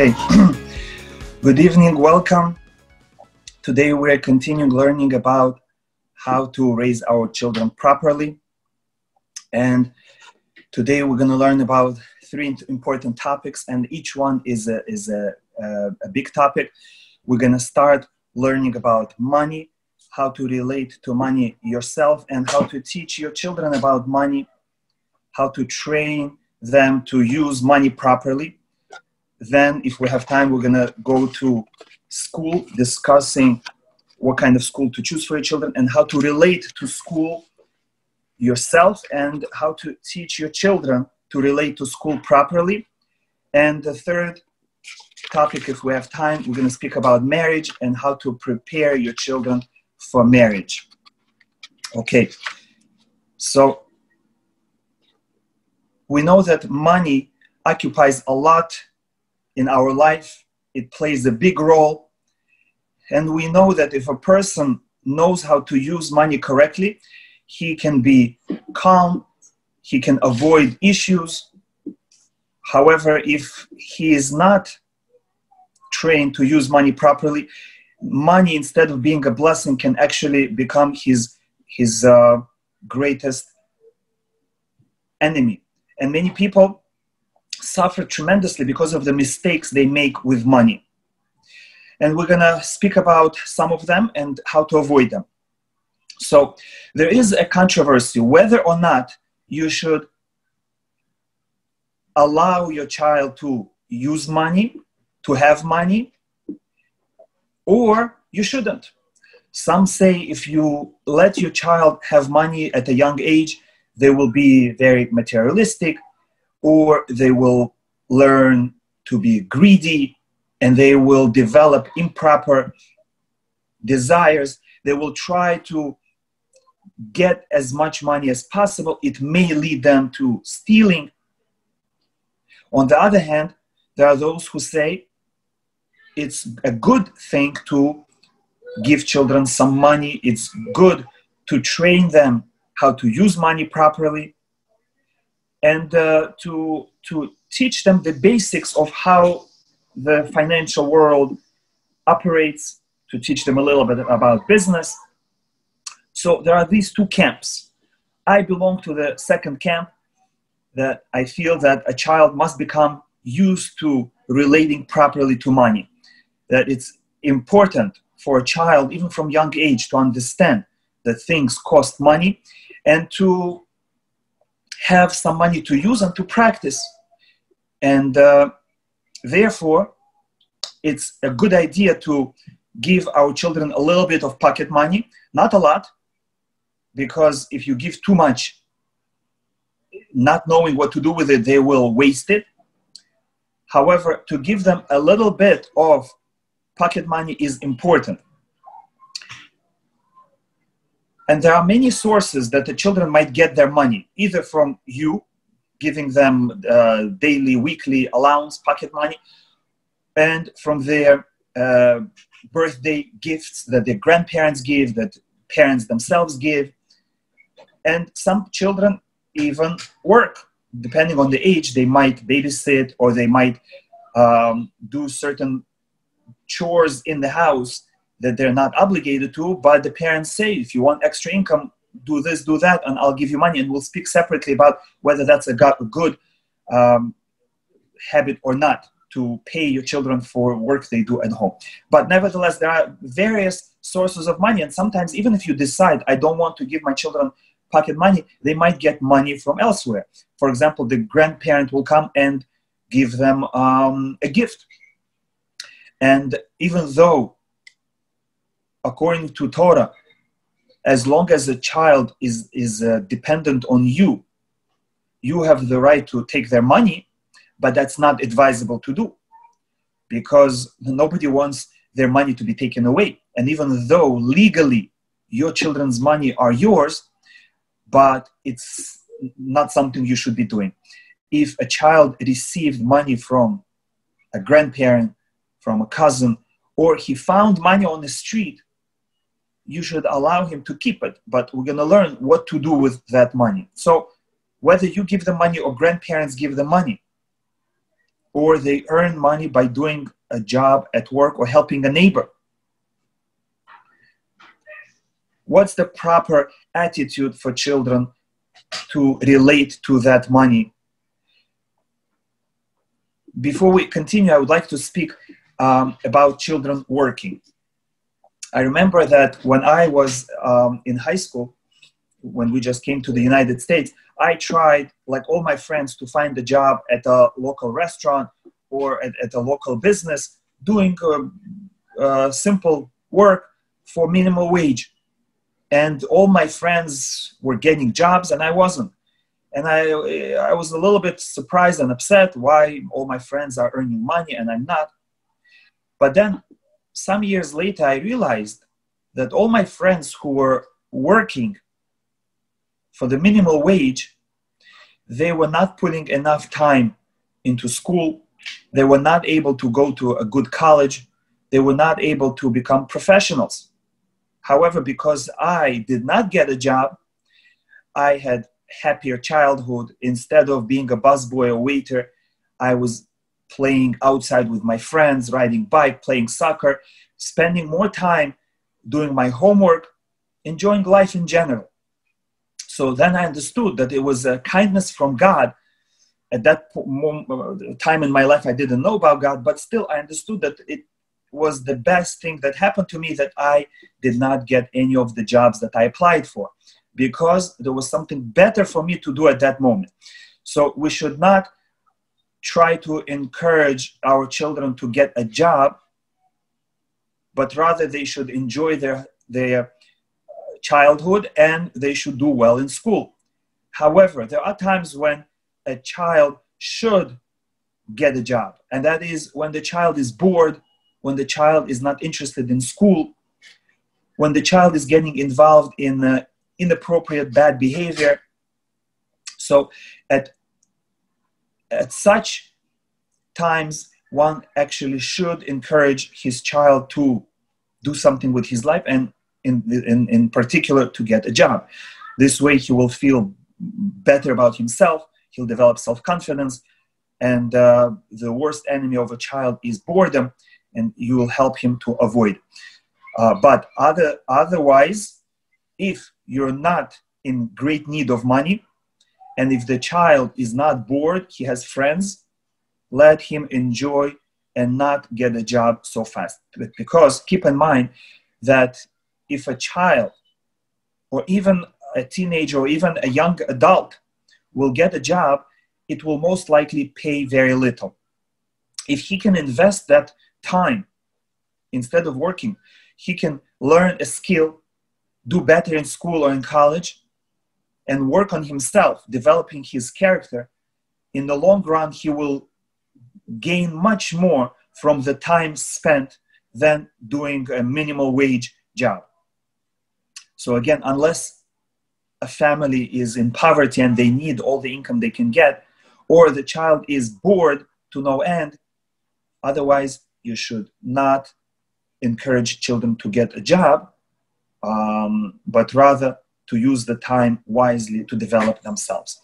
Okay, good evening, welcome. Today we're continuing learning about how to raise our children properly. And today we're going to learn about three important topics, and each one is a big topic. We're going to start learning about money, how to relate to money yourself, and how to teach your children about money, how to train them to use money properly. Then, if we have time, we're going to go to school, discussing what kind of school to choose for your children and how to relate to school yourself and how to teach your children to relate to school properly. And the third topic, if we have time, we're going to speak about marriage and how to prepare your children for marriage. Okay, so we know that money occupies a lot in our life. It plays a big role. And we know that if a person knows how to use money correctly, he can be calm, he can avoid issues. However, if he is not trained to use money properly, money, instead of being a blessing, can actually become his greatest enemy. And many people suffer tremendously because of the mistakes they make with money. And we're going to speak about some of them and how to avoid them. So there is a controversy whether or not you should allow your child to use money, to have money, or you shouldn't. Some say if you let your child have money at a young age, they will be very materialistic, or they will learn to be greedy, and they will develop improper desires. They will try to get as much money as possible. It may lead them to stealing. On the other hand, there are those who say it's a good thing to give children some money. It's good to train them how to use money properly, and to teach them the basics of how the financial world operates, to teach them a little bit about business. So there are these two camps. I belong to the second camp, that I feel that a child must become used to relating properly to money. That it's important for a child, even from young age, to understand that things cost money and to have some money to use and to practice. And therefore, it's a good idea to give our children a little bit of pocket money, not a lot, because if you give too much, not knowing what to do with it, they will waste it. However, to give them a little bit of pocket money is important. And there are many sources that the children might get their money, either from you, giving them daily, weekly allowance, pocket money, and from their birthday gifts that their grandparents give, that parents themselves give. And some children even work. Depending on the age, they might babysit, or they might do certain chores in the house that they're not obligated to, but the parents say, if you want extra income, do this, do that, and I'll give you money. And we'll speak separately about whether that's a good habit or not, to pay your children for work they do at home. But nevertheless, there are various sources of money. And sometimes, even if you decide, I don't want to give my children pocket money, they might get money from elsewhere. For example, the grandparent will come and give them a gift. And even though, according to Torah, as long as a child is dependent on you, you have the right to take their money, but that's not advisable to do, because nobody wants their money to be taken away. And even though legally your children's money are yours, but it's not something you should be doing. If a child received money from a grandparent, from a cousin, or he found money on the street, you should allow him to keep it. But we're going to learn what to do with that money. So whether you give the money or grandparents give the money, or they earn money by doing a job at work or helping a neighbor. What's the proper attitude for children to relate to that money? Before we continue, I would like to speak about children working. I remember that when I was in high school, when we just came to the United States, I tried, like all my friends, to find a job at a local restaurant or at a local business, doing simple work for minimal wage. And all my friends were getting jobs and I wasn't. And I was a little bit surprised and upset why all my friends are earning money and I'm not. But then some years later, I realized that all my friends who were working for the minimal wage, they were not putting enough time into school. They were not able to go to a good college. They were not able to become professionals. However, because I did not get a job, I had happier childhood. Instead of being a busboy or waiter, I was playing outside with my friends, riding bike, playing soccer, spending more time doing my homework, enjoying life in general. So then I understood that it was a kindness from God. At that time in my life, I didn't know about God, but still I understood that it was the best thing that happened to me, that I did not get any of the jobs that I applied for, because there was something better for me to do at that moment. So we should not try to encourage our children to get a job, but rather they should enjoy their childhood and they should do well in school. However, there are times when a child should get a job, and that is when the child is bored, when the child is not interested in school, when the child is getting involved in inappropriate bad behavior. So at such times, one actually should encourage his child to do something with his life, and in particular to get a job. This way he will feel better about himself, he'll develop self-confidence, and the worst enemy of a child is boredom, and you will help him to avoid. But otherwise, if you're not in great need of money, and if the child is not bored, he has friends, let him enjoy and not get a job so fast. Because keep in mind that if a child or even a teenager or even a young adult will get a job, it will most likely pay very little. If he can invest that time, instead of working, he can learn a skill, do better in school or in college, and work on himself, developing his character. In the long run, he will gain much more from the time spent than doing a minimal wage job. So again, unless a family is in poverty and they need all the income they can get, or the child is bored to no end, otherwise you should not encourage children to get a job, but rather to use the time wisely to develop themselves.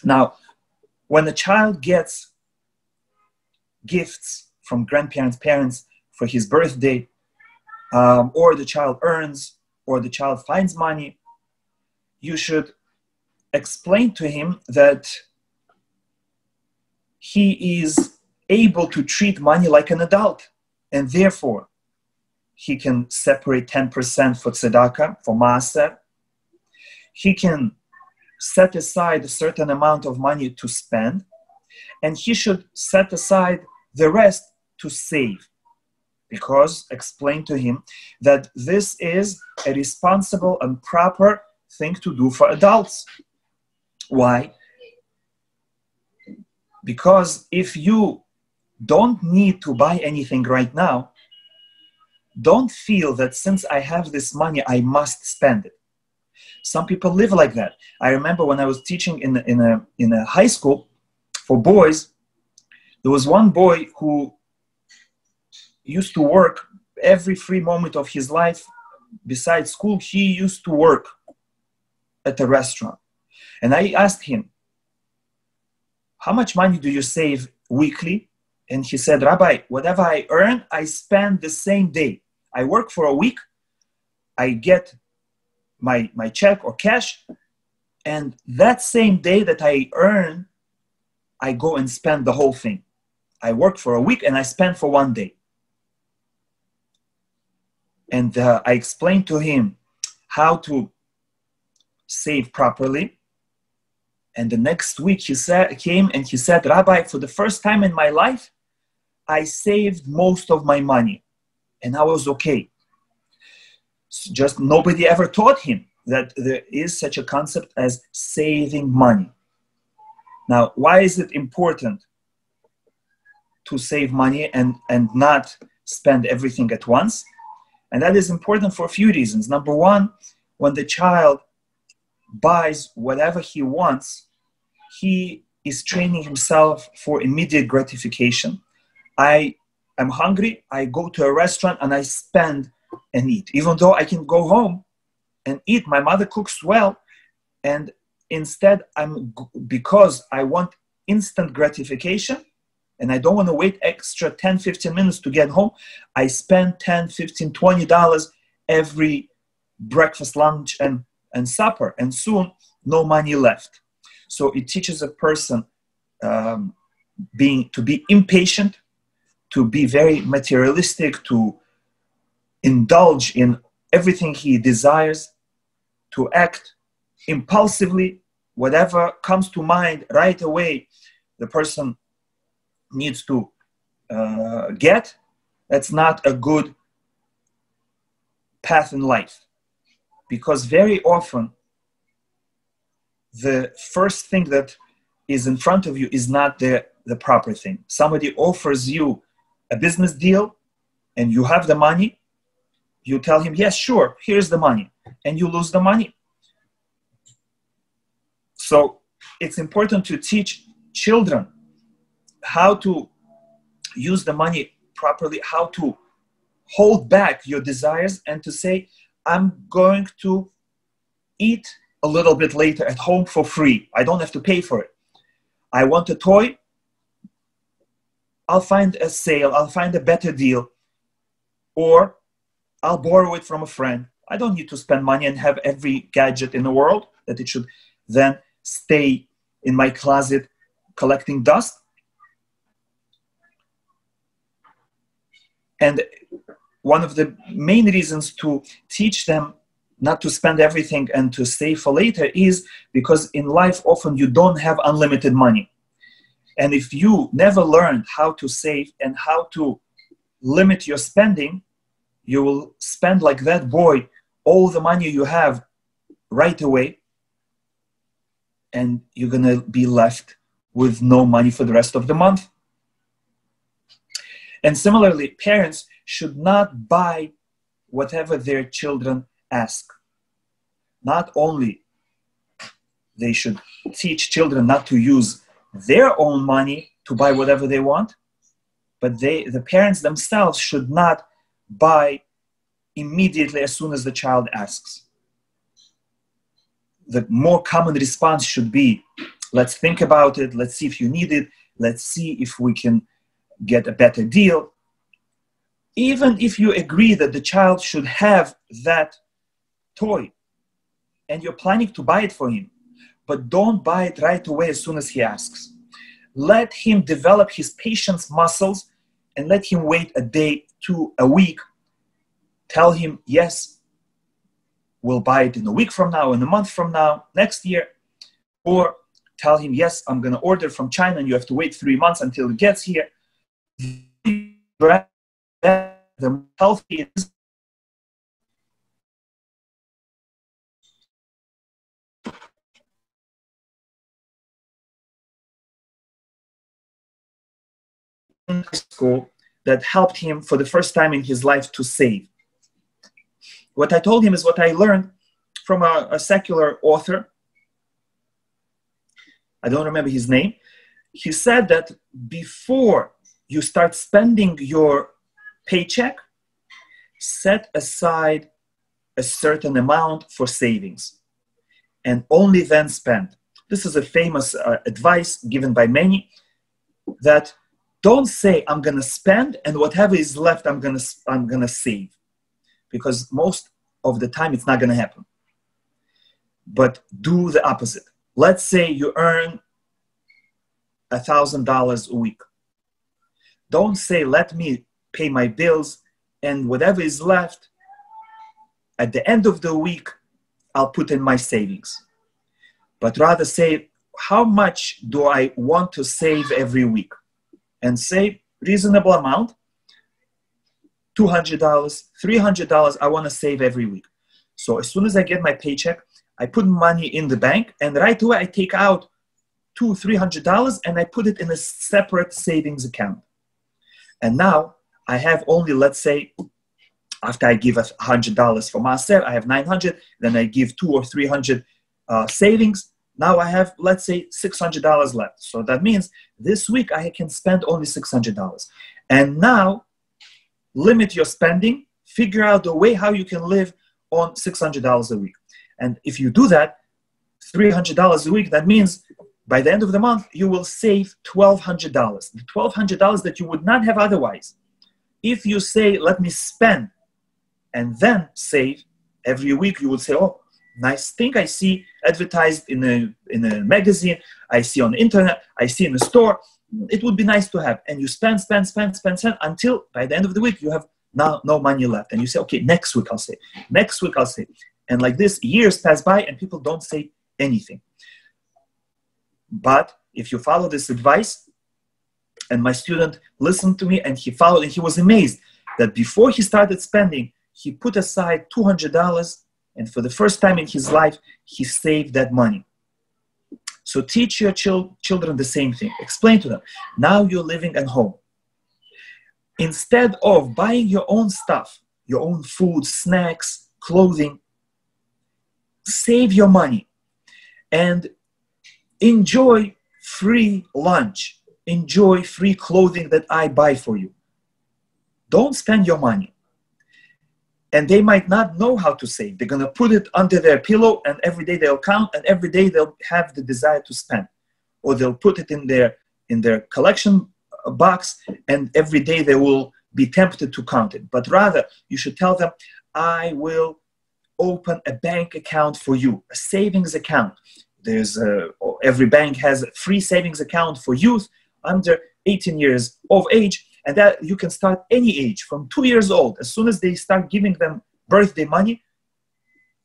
Now, when a child gets gifts from grandparents, parents for his birthday, or the child earns, or the child finds money, you should explain to him that he is able to treat money like an adult, and therefore he can separate 10% for tzedakah, for maaser. He can set aside a certain amount of money to spend, and he should set aside the rest to save. Because explain to him that this is a responsible and proper thing to do for adults. Why? Because if you don't need to buy anything right now, don't feel that since I have this money, I must spend it. Some people live like that. I remember when I was teaching in a high school for boys, there was one boy who used to work every free moment of his life. Besides school, he used to work at a restaurant. And I asked him, how much money do you save weekly? And he said, Rabbi, whatever I earn, I spend the same day. I work for a week, I get my check or cash, and that same day that I earn, I go and spend the whole thing. I work for a week and I spend for one day. And I explained to him how to save properly. And the next week he came and he said, Rabbi, for the first time in my life, I saved most of my money. And I was okay. Just nobody ever taught him that there is such a concept as saving money. Now, why is it important to save money and not spend everything at once? And that is important for a few reasons. Number one, when the child buys whatever he wants, he is training himself for immediate gratification. I am hungry, I go to a restaurant and I spend and eat. Even though I can go home and eat, my mother cooks well, and instead, because I want instant gratification and I don't want to wait extra 10, 15 minutes to get home, I spend $10, $15, $20 every breakfast, lunch, and supper, and soon no money left. So it teaches a person to be impatient, to be very materialistic, to indulge in everything he desires, to act impulsively. Whatever comes to mind right away, the person needs to get. That's not a good path in life, because very often the first thing that is in front of you is not the proper thing. Somebody offers you a business deal and you have the money. You tell him, yes, sure, here's the money, and you lose the money. So it's important to teach children how to use the money properly, how to hold back your desires and to say, I'm going to eat a little bit later at home for free. I don't have to pay for it. I want a toy. I'll find a sale. I'll find a better deal. Or I'll borrow it from a friend. I don't need to spend money and have every gadget in the world that it should then stay in my closet collecting dust. And one of the main reasons to teach them not to spend everything and to save for later is because in life often you don't have unlimited money. And if you never learned how to save and how to limit your spending, you will spend like that boy all the money you have right away, and you're going to be left with no money for the rest of the month. And similarly, parents should not buy whatever their children ask. Not only they should teach children not to use their own money to buy whatever they want, but the parents themselves should not buy immediately as soon as the child asks. The more common response should be, let's think about it, let's see if you need it, let's see if we can get a better deal. Even if you agree that the child should have that toy and you're planning to buy it for him, but don't buy it right away as soon as he asks. Let him develop his patience muscles and let him wait a day to a week. Tell him, yes, we'll buy it in a week from now, in a month from now, next year. Or tell him, yes, I'm going to order from China and you have to wait 3 months until it gets here. The healthy is in school that helped him for the first time in his life to save. What I told him is what I learned from a secular author. I don't remember his name. He said that before you start spending your paycheck, set aside a certain amount for savings and only then spend. this is a famous advice given by many, that don't say I'm gonna spend and whatever is left I'm gonna save, because most of the time it's not gonna happen. But do the opposite. Let's say you earn $1,000 a week. Don't say, let me pay my bills and whatever is left at the end of the week, I'll put in my savings. But rather say, how much do I want to save every week? And say reasonable amount, $200, $300 I want to save every week. So as soon as I get my paycheck, I put money in the bank, and right away I take out $200, $300 and I put it in a separate savings account. And now I have only, let's say, after I give $100 for myself, I have 900, then I give 200 or 300 savings. Now I have, let's say, $600 left. So that means this week I can spend only $600. And now limit your spending, figure out a way how you can live on $600 a week. And if you do that, $300 a week, that means by the end of the month, you will save $1,200. The $1,200 that you would not have otherwise. If you say, let me spend and then save every week, you would say, oh, nice thing I see advertised in a magazine, I see on the internet, I see in the store. It would be nice to have. And you spend until by the end of the week, you have now no money left. And you say, okay, next week I'll save. Next week I'll save. And like this, years pass by and people don't say anything. But if you follow this advice, and my student listened to me and he followed, and he was amazed that before he started spending, he put aside $200, and for the first time in his life, he saved that money. So teach your children the same thing. Explain to them, now you're living at home. Instead of buying your own stuff, your own food, snacks, clothing, save your money and enjoy free lunch. Enjoy free clothing that I buy for you. Don't spend your money. And they might not know how to save. They're going to put it under their pillow and every day they'll count and every day they'll have the desire to spend. Or they'll put it in their collection box and every day they will be tempted to count it. But rather, you should tell them, I will open a bank account for you, a savings account. Every bank has a free savings account for youth under 18 years of age, and that you can start any age, from 2 years old. As soon as they start giving them birthday money,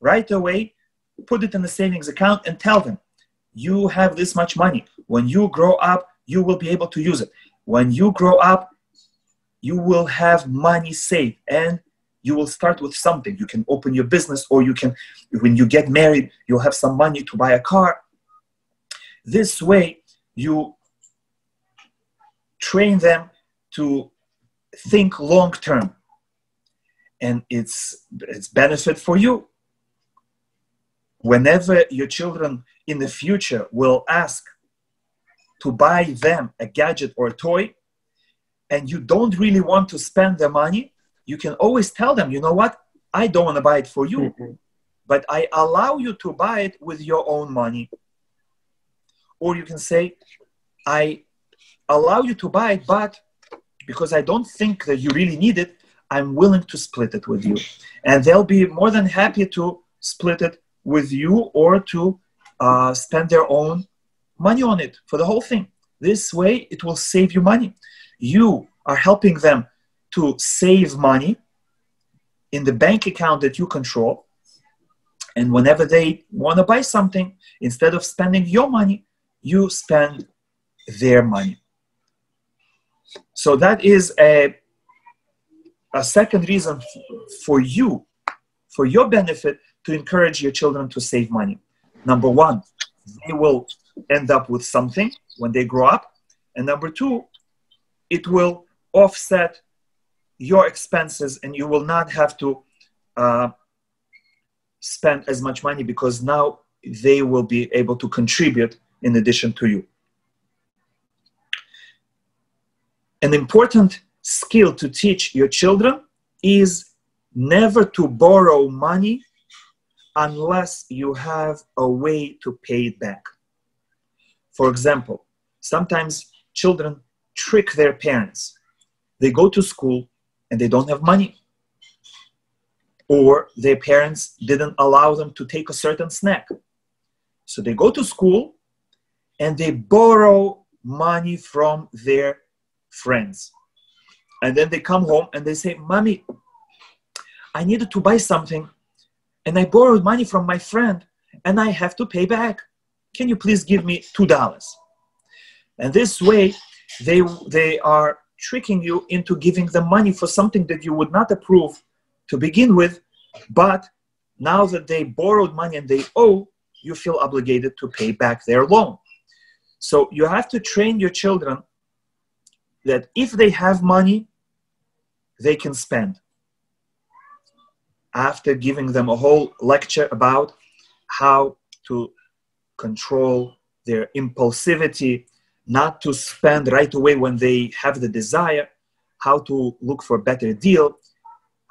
right away, put it in the savings account and tell them, you have this much money. When you grow up, you will be able to use it. When you grow up, you will have money saved, and you will start with something. You can open your business, or you can, when you get married, you'll have some money to buy a car. This way, you train them to think long term, and it's benefit for you. Whenever your children in the future will ask to buy them a gadget or a toy, and you don't really want to spend the money, you can always tell them, you know what, I don't want to buy it for you, but I allow you to buy it with your own money. Or you can say, I allow you to buy it, but because I don't think that you really need it, I'm willing to split it with you. And they'll be more than happy to split it with you or to spend their own money on it for the whole thing. This way, it will save you money. You are helping them to save money in the bank account that you control. And whenever they want to buy something, instead of spending your money, you spend their money. So that is a second reason for you, for your benefit, to encourage your children to save money. Number one, they will end up with something when they grow up. And number two, it will offset your expenses and you will not have to spend as much money because now they will be able to contribute in addition to you. An important skill to teach your children is never to borrow money unless you have a way to pay it back. For example, sometimes children trick their parents. They go to school and they don't have money. Or their parents didn't allow them to take a certain snack. So they go to school and they borrow money from their friends. And then they come home and they say, "Mommy, I needed to buy something and I borrowed money from my friend and I have to pay back. Can you please give me $2? And this way, they are tricking you into giving them money for something that you would not approve to begin with, but now that they borrowed money and they owe, you feel obligated to pay back their loan. So you have to train your children that if they have money, they can spend. After giving them a whole lecture about how to control their impulsivity, not to spend right away when they have the desire, how to look for a better deal,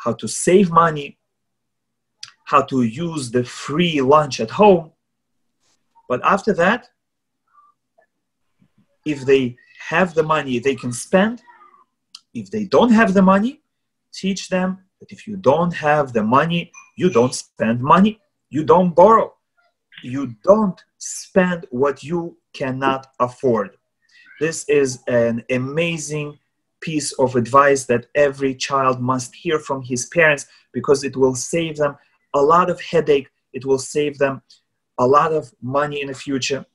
how to save money, how to use the free lunch at home. But after that, if they have the money, they can spend. If they don't have the money, teach them that if you don't have the money, you don't spend money, you don't borrow. You don't spend what you cannot afford. This is an amazing piece of advice that every child must hear from his parents, because it will save them a lot of headache. It will save them a lot of money in the future,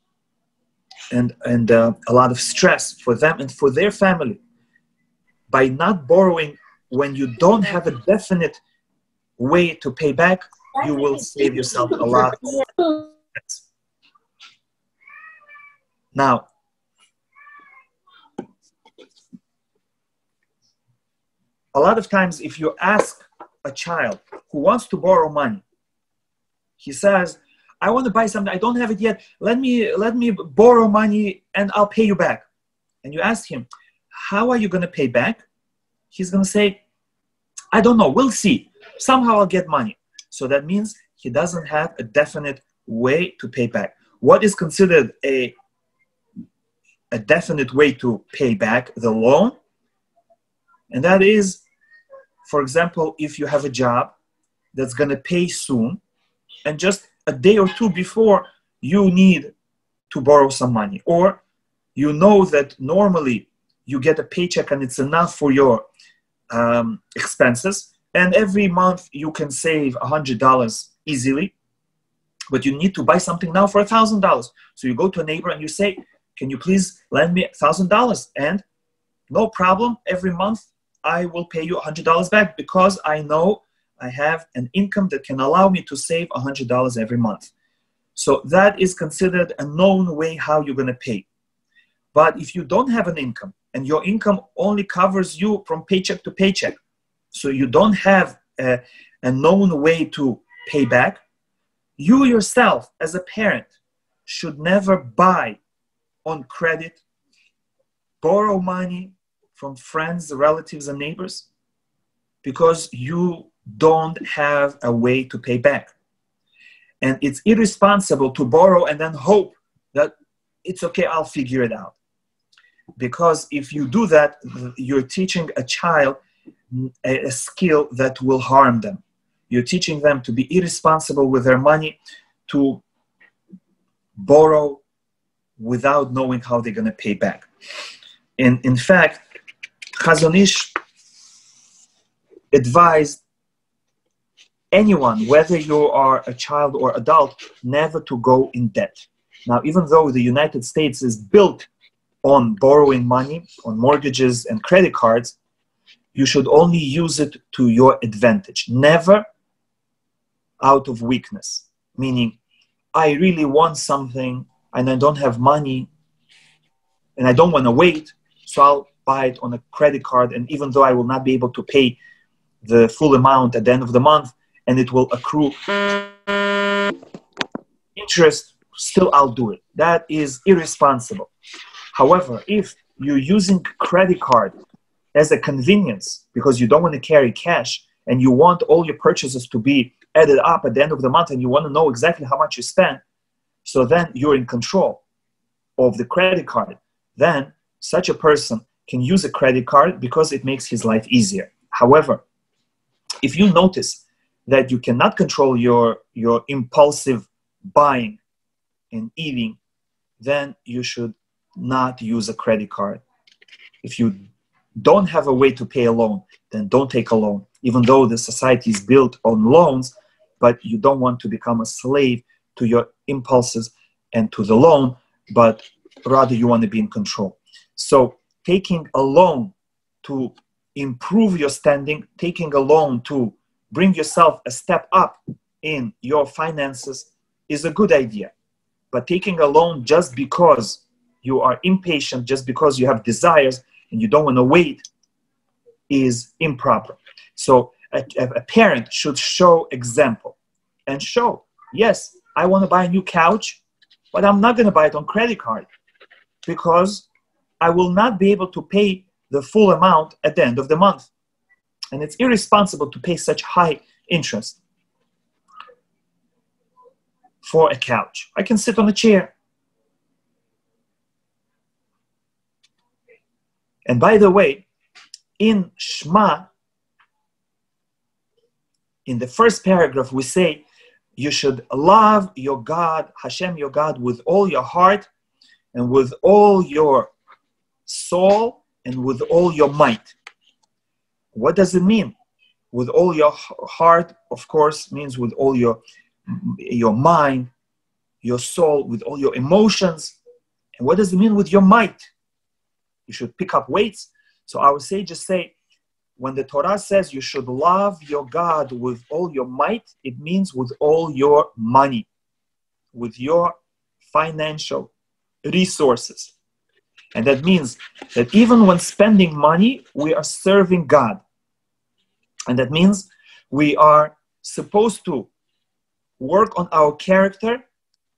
and a lot of stress for them and for their family. By not borrowing when you don't have a definite way to pay back, you will save yourself a lot of stress. Now, a lot of times if you ask a child who wants to borrow money, he says, "I want to buy something, I don't have it yet, let me borrow money and I'll pay you back." And you ask him, "How are you going to pay back?" He's going to say, "I don't know, we'll see. Somehow I'll get money." So that means he doesn't have a definite way to pay back. What is considered a definite way to pay back the loan? And that is, for example, if you have a job that's going to pay soon, and just a day or two before you need to borrow some money, or you know that normally you get a paycheck and it's enough for your expenses, and every month you can save $100 easily, but you need to buy something now for $1,000. So you go to a neighbor and you say, "Can you please lend me $1,000? And no problem, every month I will pay you $100 back, because I know I have an income that can allow me to save $100 every month." So that is considered a known way how you're going to pay. But if you don't have an income, and your income only covers you from paycheck to paycheck, so you don't have a known way to pay back, you yourself as a parent should never buy on credit, borrow money from friends, relatives, and neighbors, because you don't have a way to pay back. And it's irresponsible to borrow and then hope that it's okay, I'll figure it out. Because if you do that, you're teaching a child a skill that will harm them. You're teaching them to be irresponsible with their money, to borrow without knowing how they're going to pay back. In fact, Chazon Ish advised anyone, whether you are a child or adult, never to go in debt. Now, even though the United States is built on borrowing money, on mortgages and credit cards, you should only use it to your advantage, never out of weakness. Meaning, I really want something and I don't have money and I don't want to wait, so I'll buy it on a credit card, and even though I will not be able to pay the full amount at the end of the month, and it will accrue interest, still I'll do it. That is irresponsible. However, if you're using credit card as a convenience because you don't want to carry cash and you want all your purchases to be added up at the end of the month and you want to know exactly how much you spent, so then you're in control of the credit card, then such a person can use a credit card because it makes his life easier. However, if you notice that you cannot control your impulsive buying and eating, then you should not use a credit card. If you don't have a way to pay a loan, then don't take a loan, even though the society is built on loans, but you don't want to become a slave to your impulses and to the loan, but rather you want to be in control. So taking a loan to improve your standing, taking a loan to bring yourself a step up in your finances is a good idea. But taking a loan just because you are impatient, just because you have desires and you don't want to wait, is improper. So a parent should show example and show, yes, I want to buy a new couch, but I'm not going to buy it on credit card because I will not be able to pay the full amount at the end of the month. And it's irresponsible to pay such high interest for a couch. I can sit on a chair. And by the way, in Shema, in the first paragraph, we say you should love your God, Hashem, your God, with all your heart and with all your soul and with all your might. What does it mean? With all your heart, of course, means with all your mind, your soul, with all your emotions. And what does it mean with your might? You should pick up weights. So I would say, just say, when the Torah says you should love your God with all your might, it means with all your money, with your financial resources. And that means that even when spending money, we are serving God. And that means we are supposed to work on our character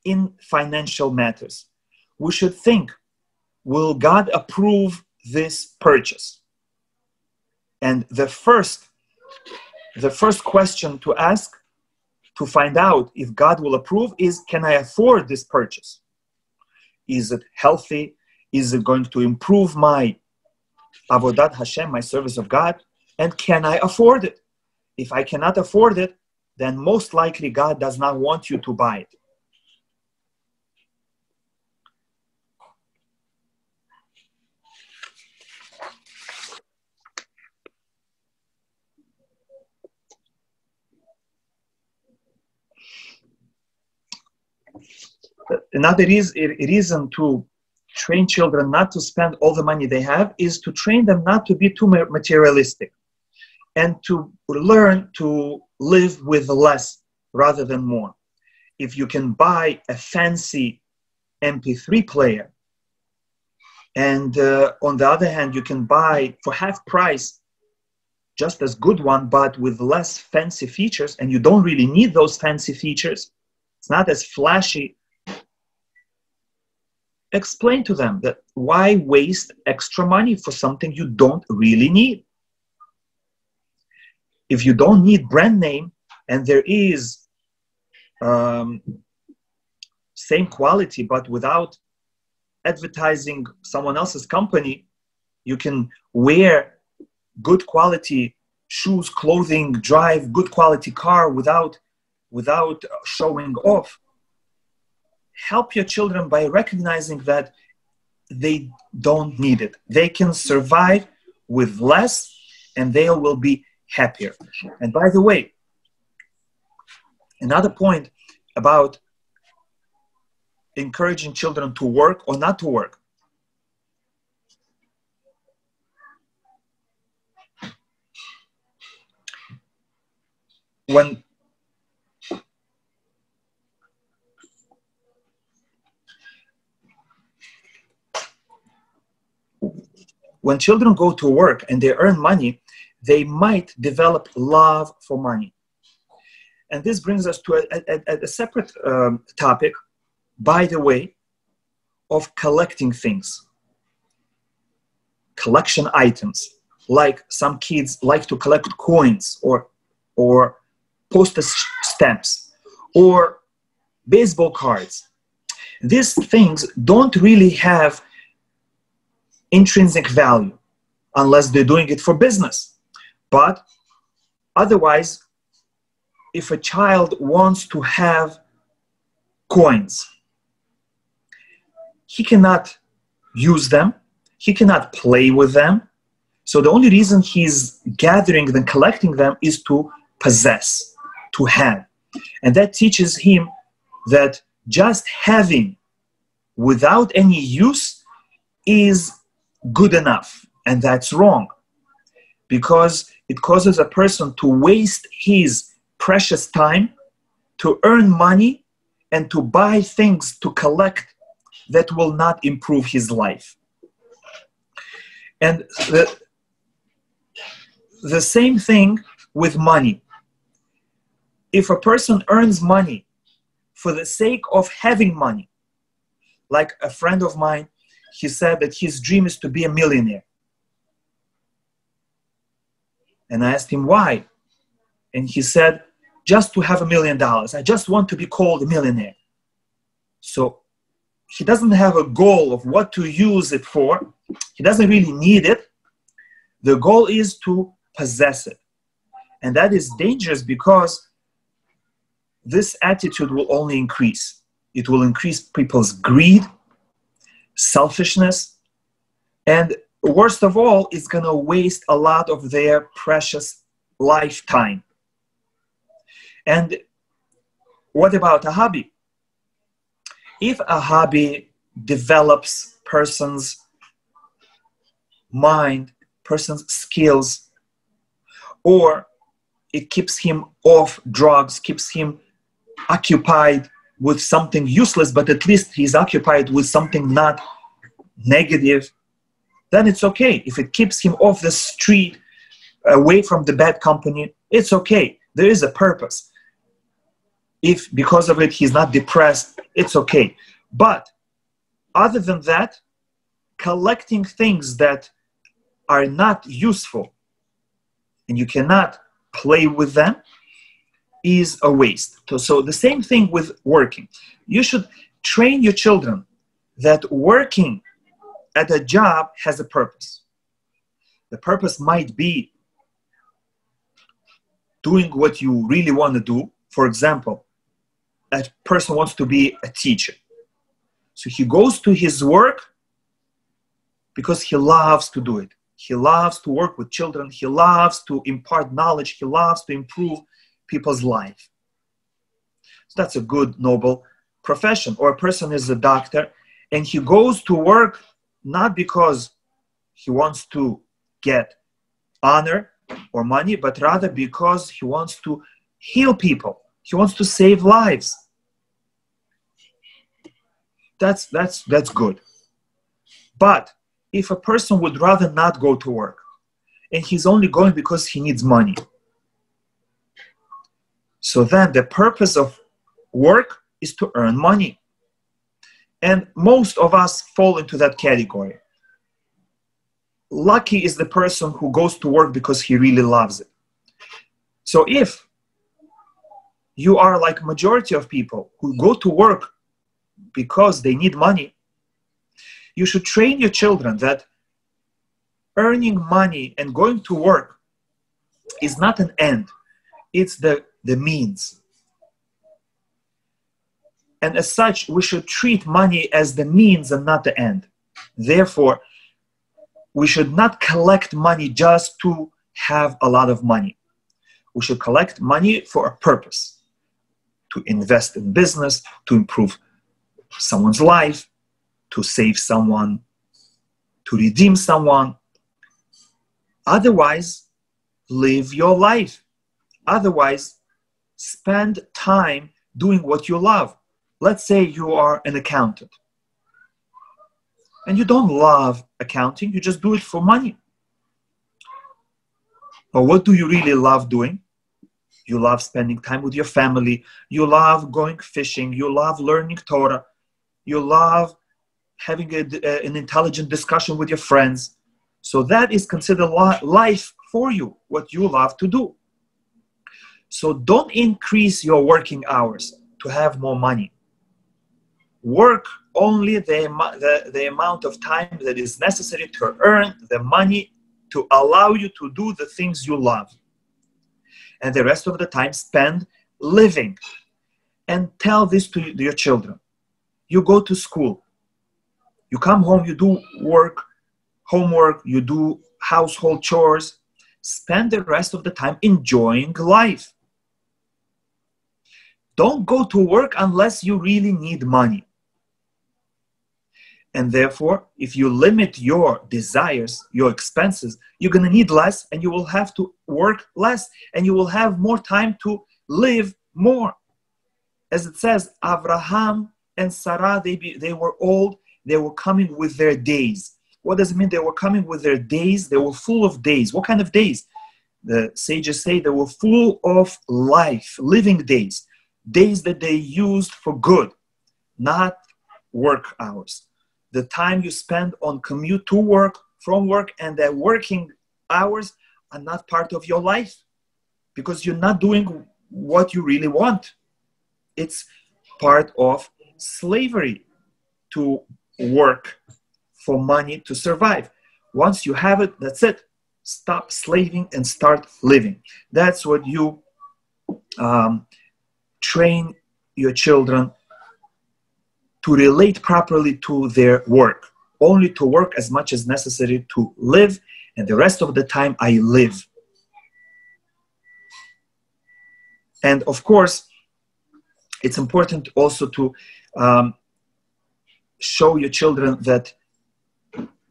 in financial matters. We should think, will God approve this purchase? And the first question to ask to find out if God will approve is, can I afford this purchase? Is it healthy? Is it going to improve my avodat Hashem, my service of God? And can I afford it? If I cannot afford it, then most likely God does not want you to buy it. Another reason to train children not to spend all the money they have is to train them not to be too materialistic and to learn to live with less rather than more. If you can buy a fancy MP3 player and on the other hand you can buy for half price just as good one but with less fancy features, and you don't really need those fancy features, it's not as flashy, explain to them that why waste extra money for something you don't really need. If you don't need brand name and there is same quality but without advertising someone else's company, you can wear good quality shoes, clothing, drive good quality car without showing off. Help your children by recognizing that they don't need it. They can survive with less and they will be happier. And by the way, another point about encouraging children to work or not to work. When children go to work and they earn money, they might develop love for money. And this brings us to a separate topic, by the way, of collecting things. Collection items, like some kids like to collect coins or postage stamps or baseball cards. These things don't really have intrinsic value unless they're doing it for business. But otherwise, if a child wants to have coins, he cannot use them, he cannot play with them. So the only reason he's gathering them, collecting them, is to possess, to have. And that teaches him that just having without any use is good enough. And that's wrong, because it causes a person to waste his precious time to earn money and to buy things to collect that will not improve his life. And the same thing with money. If a person earns money for the sake of having money, like a friend of mine, he said that his dream is to be a millionaire. And I asked him why. And he said, just to have $1 million. I just want to be called a millionaire. So he doesn't have a goal of what to use it for. He doesn't really need it. The goal is to possess it. And that is dangerous, because this attitude will only increase. It will increase people's greed, selfishness, and worst of all, it's going to waste a lot of their precious lifetime. And what about a hobby? If a hobby develops person's mind, person's skills, or it keeps him off drugs, keeps him occupied with something useless, but at least he's occupied with something not negative, then it's okay. If it keeps him off the street, away from the bad company, it's okay. There is a purpose. If because of it he's not depressed, it's okay. But other than that, collecting things that are not useful and you cannot play with them is a waste. So the same thing with working. You should train your children that working at a job has a purpose. The purpose might be doing what you really want to do. For example, a person wants to be a teacher. So he goes to his work because he loves to do it. He loves to work with children. He loves to impart knowledge. He loves to improve people's life. So that's a good, noble profession. Or a person is a doctor and he goes to work not because he wants to get honor or money, but rather because he wants to heal people. He wants to save lives. That's good. But if a person would rather not go to work and he's only going because he needs money, so then the purpose of work is to earn money. And most of us fall into that category. Lucky is the person who goes to work because he really loves it. So if you are like majority of people who go to work because they need money, you should train your children that earning money and going to work is not an end. It's the means. And as such, we should treat money as the means and not the end. Therefore, we should not collect money just to have a lot of money. We should collect money for a purpose. To invest in business, to improve someone's life, to save someone, to redeem someone. Otherwise, live your life. Otherwise, spend time doing what you love. Let's say you are an accountant and you don't love accounting, you just do it for money. But what do you really love doing? You love spending time with your family. You love going fishing. You love learning Torah. You love having an intelligent discussion with your friends. So that is considered life for you, what you love to do. So don't increase your working hours to have more money. Work only the amount of time that is necessary to earn the money to allow you to do the things you love. And the rest of the time spend living. And tell this to your children. You go to school. You come home, you do work, homework, you do household chores. Spend the rest of the time enjoying life. Don't go to work unless you really need money. And therefore, if you limit your desires, your expenses, you're going to need less and you will have to work less and you will have more time to live more. As it says, Abraham and Sarah, they were old, they were coming with their days. What does it mean they were coming with their days? They were full of days. What kind of days? The sages say they were full of life, living days. Days that they used for good, not work hours. The time you spend on commute to work, from work, and the working hours are not part of your life because you're not doing what you really want. It's part of slavery to work for money to survive. Once you have it, that's it. Stop slaving and start living. That's what you train your children to relate properly to their work. Only to work as much as necessary to live, and the rest of the time I live. And of course, it's important also to show your children that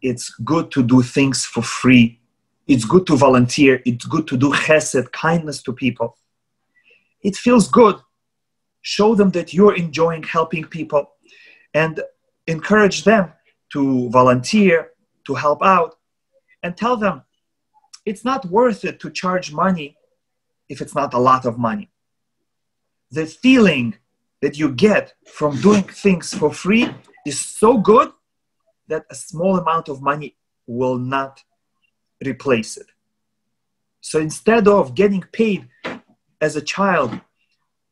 it's good to do things for free. It's good to volunteer. It's good to do chesed, kindness to people. It feels good. Show them that you're enjoying helping people and encourage them to volunteer, to help out, and tell them it's not worth it to charge money if it's not a lot of money. The feeling that you get from doing things for free is so good that a small amount of money will not replace it. So instead of getting paid as a child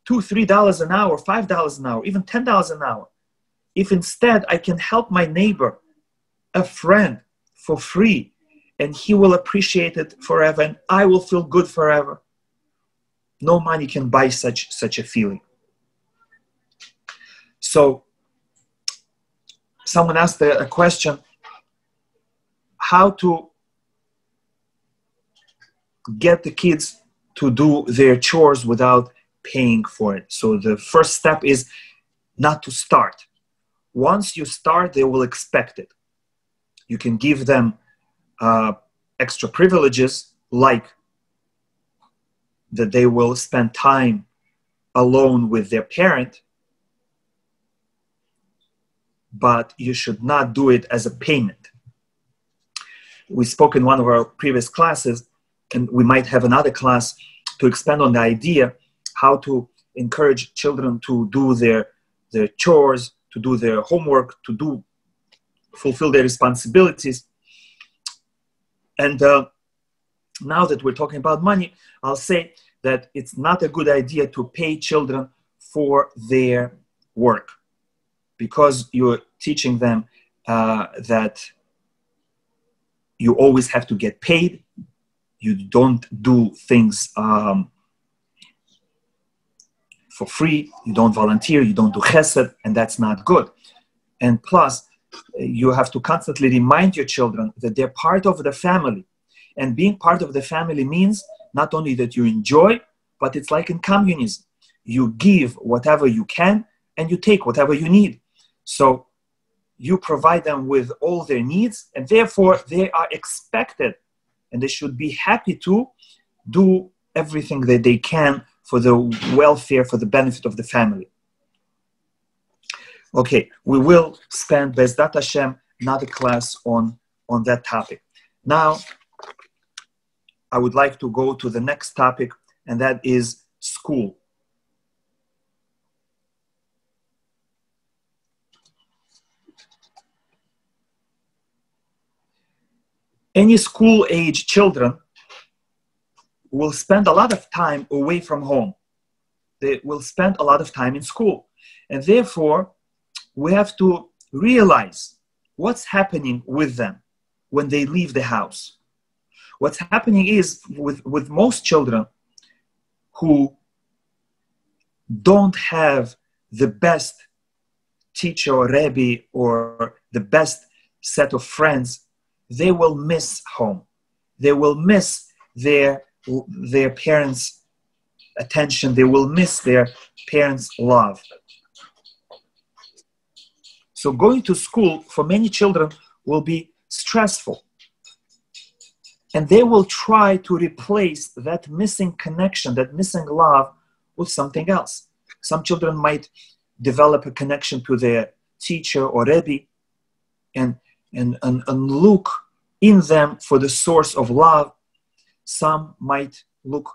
$2, $3 an hour, $5 an hour, even $10 an hour, if instead I can help my neighbor, a friend, for free, and he will appreciate it forever, and I will feel good forever, no money can buy such a feeling. So someone asked a question, how to get the kids to do their chores without paying for it. So the first step is not to start. Once you start, they will expect it. You can give them extra privileges, like that they will spend time alone with their parent, but you should not do it as a payment. We spoke in one of our previous classes, and we might have another class to expand on the idea how to encourage children to do their chores, to do their homework, to fulfill their responsibilities. And now that we're talking about money, I'll say that it's not a good idea to pay children for their work, because you're teaching them that you always have to get paid. You don't do things for free. You don't volunteer. You don't do chesed, and that's not good. And plus, you have to constantly remind your children that they're part of the family. And being part of the family means not only that you enjoy, but it's like in communism. You give whatever you can, and you take whatever you need. So you provide them with all their needs, and therefore they are expected, and they should be happy to do everything that they can for the welfare, for the benefit of the family. Okay, we will spend, Bezdat Hashem, another class on that topic. Now, I would like to go to the next topic, and that is school. Any school-age children will spend a lot of time away from home. They will spend a lot of time in school. And therefore, we have to realize what's happening with them when they leave the house. What's happening is with most children who don't have the best teacher or Rebbe or the best set of friends, they will miss home. They will miss their parents' attention. They will miss their parents' love. So going to school for many children will be stressful. And they will try to replace that missing connection, that missing love, with something else. Some children might develop a connection to their teacher or Rebbe and look in them for the source of love. Some might look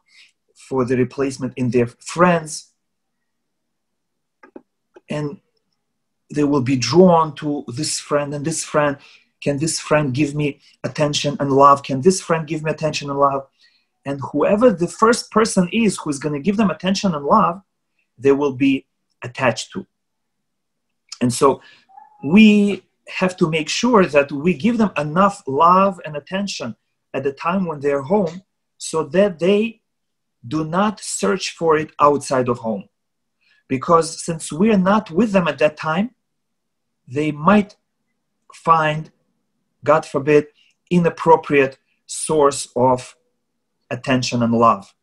for the replacement in their friends. And they will be drawn to this friend and this friend. Can this friend give me attention and love? Can this friend give me attention and love? And whoever the first person is who is going to give them attention and love, they will be attached to. And so we have to make sure that we give them enough love and attention at the time when they're home so that they do not search for it outside of home. Because since we're not with them at that time, they might find, God forbid, inappropriate source of attention and love.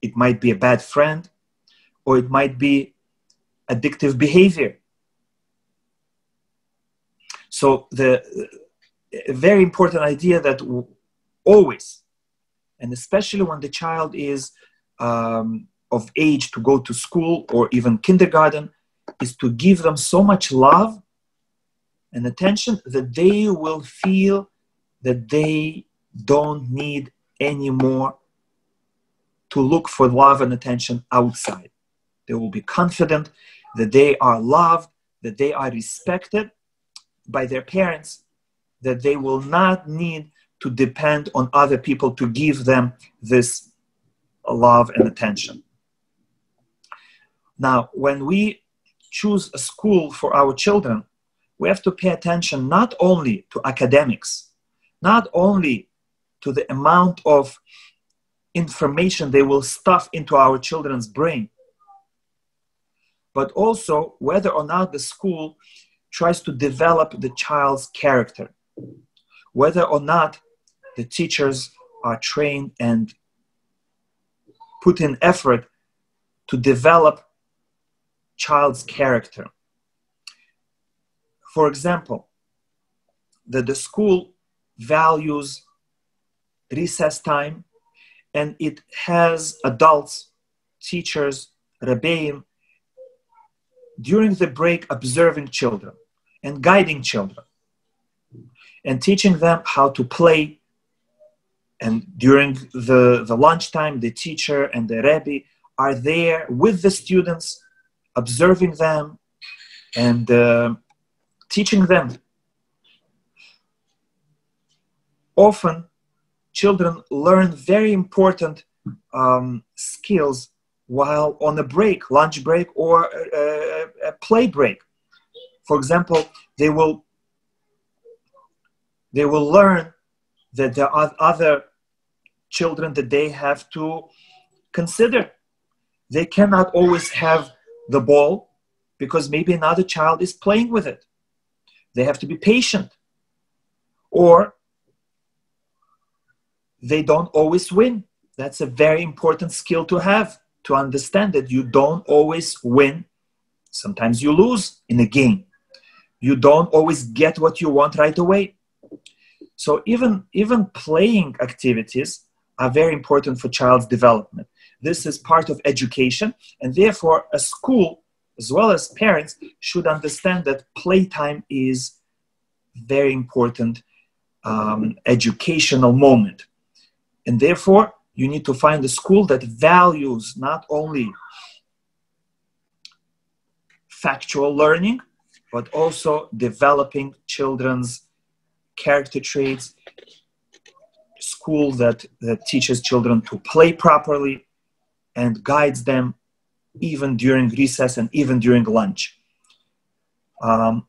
It might be a bad friend, or it might be addictive behavior. So a very important idea that always, and especially when the child is of age to go to school or even kindergarten, is to give them so much love and attention that they will feel that they don't need any more to look for love and attention outside. They will be confident that they are loved, that they are respected by their parents, that they will not need to depend on other people to give them this love and attention. Now, when we choose a school for our children, we have to pay attention not only to academics, not only to the amount of information they will stuff into our children's brain, but also whether or not the school tries to develop the child's character, whether or not the teachers are trained and put in effort to develop child's character. For example, that the school values recess time, and it has adults, teachers, rebbeim, during the break observing children and guiding children and teaching them how to play. And during the lunchtime, the teacher and the Rebbe are there with the students, observing them and teaching them. Often, children learn very important skills while on a break, lunch break, or a play break. For example, they will learn that there are other children that they have to consider. They cannot always have the ball because maybe another child is playing with it. They have to be patient. Or they don't always win. That's a very important skill to have, to understand that you don't always win. Sometimes you lose in a game. You don't always get what you want right away. So even playing activities are very important for child's development. This is part of education, and therefore a school, as well as parents, should understand that playtime is very important educational moment. And therefore, you need to find a school that values not only factual learning, but also developing children's character traits, school that teaches children to play properly and guides them even during recess and even during lunch. Now,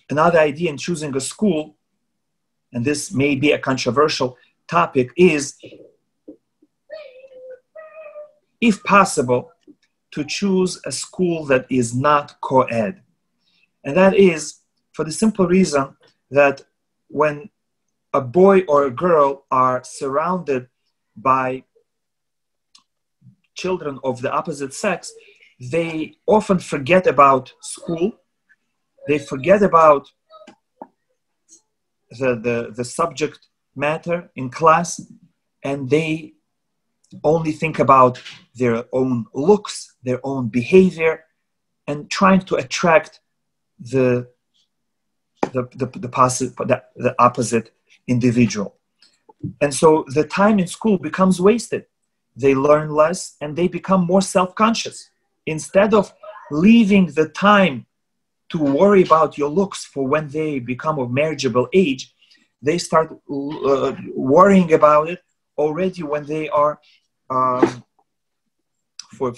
another idea in choosing a school, and this may be a controversial topic, is, if possible, to choose a school that is not co-ed. And that is for the simple reason that when a boy or a girl are surrounded by children of the opposite sex, they often forget about school. They forget about the subject matter in class, and they only think about their own looks, their own behavior, and trying to attract the opposite individual. And so the time in school becomes wasted. They learn less and they become more self-conscious. Instead of leaving the time to worry about your looks for when they become of marriageable age, they start worrying about it already when they are for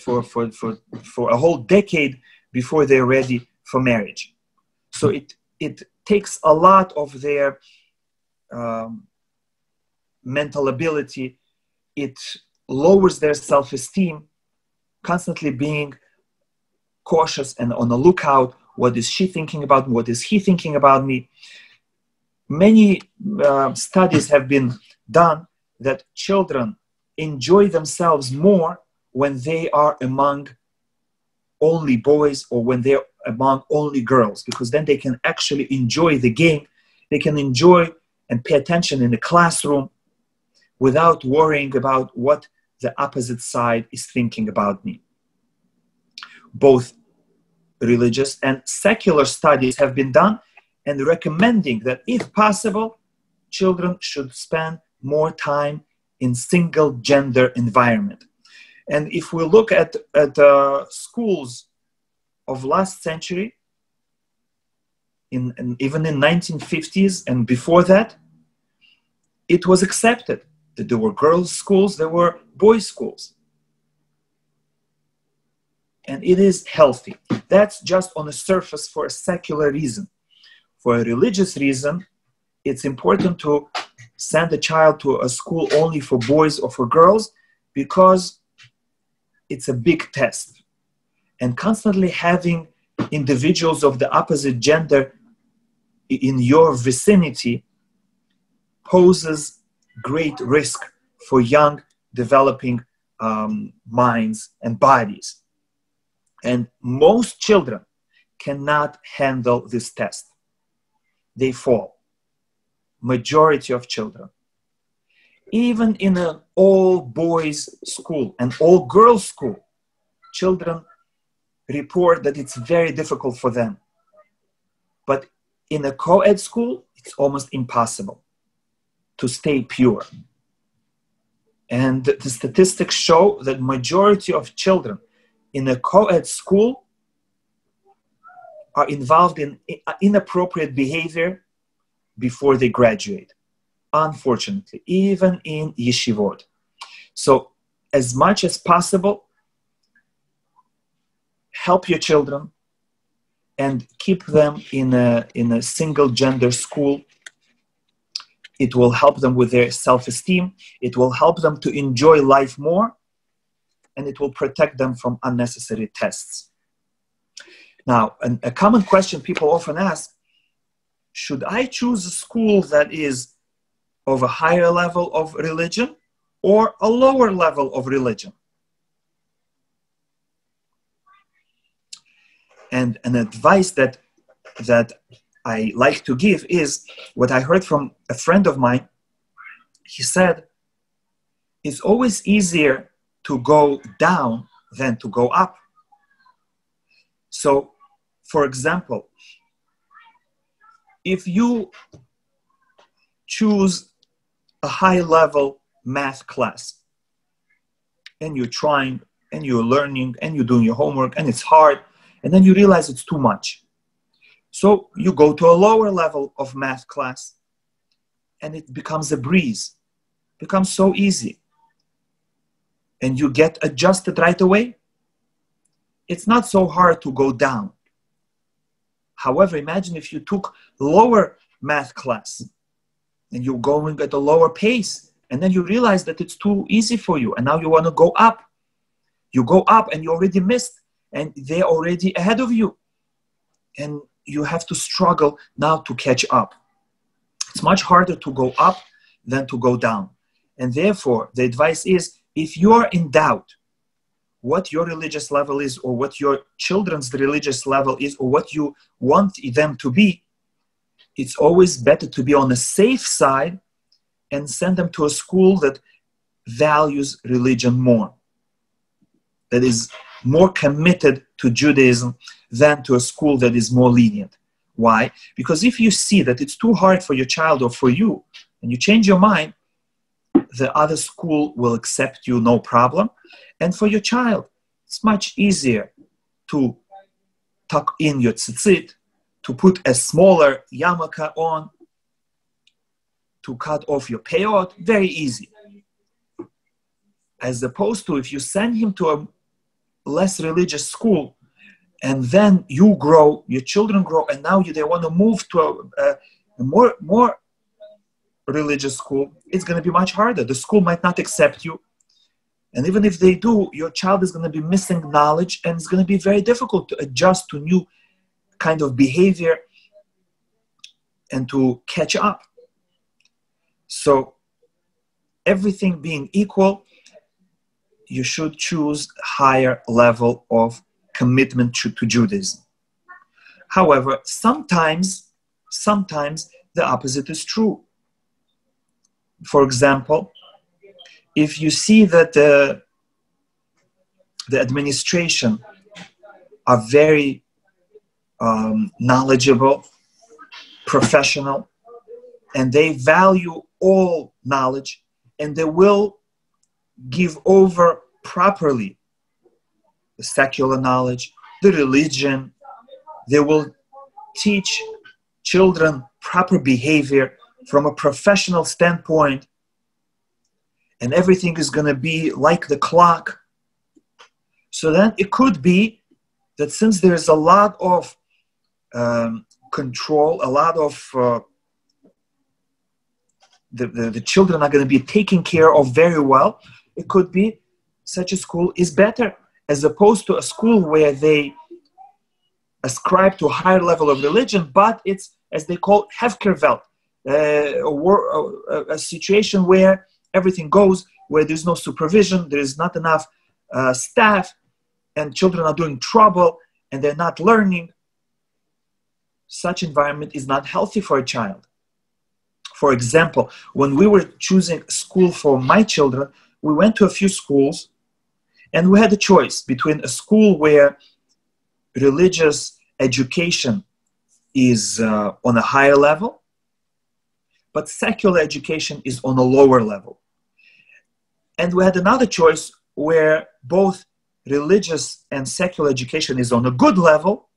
a whole decade before they're ready for marriage. So it takes a lot of their mental ability. It lowers their self-esteem, constantly being cautious and on the lookout. What is she thinking about me? What is he thinking about me? Many studies have been done that children enjoy themselves more when they are among only boys or when they're among only girls, because then they can actually enjoy the game. They can enjoy and pay attention in the classroom without worrying about what the opposite side is thinking about me. Both religious and secular studies have been done and recommending that, if possible, children should spend more time in single gender environment. And if we look at schools of last century, even in 1950s and before that, it was accepted that there were girls' schools, there were boys' schools. And it is healthy. That's just on the surface for a secular reason. For a religious reason, it's important to send a child to a school only for boys or for girls because it's a big test. And constantly having individuals of the opposite gender in your vicinity poses great risk for young developing minds and bodies. And most children cannot handle this test. They fall. Majority of children. Even in an all-boys school, an all-girls school, children report that it's very difficult for them. But in a co-ed school, it's almost impossible to stay pure. And the statistics show that majority of children in a co-ed school are involved in inappropriate behavior before they graduate. Unfortunately, even in yeshivot. So as much as possible, help your children and keep them in a single gender school. It will help them with their self-esteem. It will help them to enjoy life more, and it will protect them from unnecessary tests. Now, a common question people often ask, should I choose a school that is of a higher level of religion or a lower level of religion? And an advice that I like to give is what I heard from a friend of mine. He said, it's always easier to go down than to go up. So, for example, if you choose a high-level math class and you're trying and you're learning and you're doing your homework and it's hard, and then you realize it's too much. So you go to a lower level of math class and it becomes a breeze, becomes so easy. And you get adjusted right away. It's not so hard to go down. However, imagine if you took lower math class and you're going at a lower pace, and then you realize that it's too easy for you, and now you want to go up. You go up and you already missed, and they're already ahead of you. And you have to struggle now to catch up. It's much harder to go up than to go down. And therefore, the advice is, if you are in doubt what your religious level is, or what your children's religious level is, or what you want them to be, it's always better to be on the safe side and send them to a school that values religion more, that is more committed to Judaism than to a school that is more lenient. Why? Because if you see that it's too hard for your child or for you, and you change your mind, the other school will accept you, no problem. And for your child, it's much easier to tuck in your tzitzit, to put a smaller yarmulke on, to cut off your peyot, very easy. As opposed to if you send him to a less religious school, and then you grow, your children grow, and now they want to move to a more religious school, it's going to be much harder. The school might not accept you. And even if they do, your child is going to be missing knowledge, and it's going to be very difficult to adjust to new kind of behavior and to catch up. So everything being equal, you should choose a higher level of commitment to Judaism. However, sometimes the opposite is true. For example, if you see that the administration are very knowledgeable, professional, and they value all knowledge, and they will give over properly the secular knowledge, the religion. They will teach children proper behavior from a professional standpoint, and everything is going to be like the clock. So then it could be that since there's a lot of control, a lot of the children are going to be taken care of very well, it could be such a school is better, as opposed to a school where they ascribe to a higher level of religion, but it's, as they call it, Hefkerwelt, a situation where everything goes, where there's no supervision, there's not enough staff, and children are doing trouble, and they're not learning. Such environment is not healthy for a child. For example, when we were choosing school for my children, we went to a few schools, and we had a choice between a school where religious education is on a higher level, but secular education is on a lower level. And we had another choice where both religious and secular education is on a good level,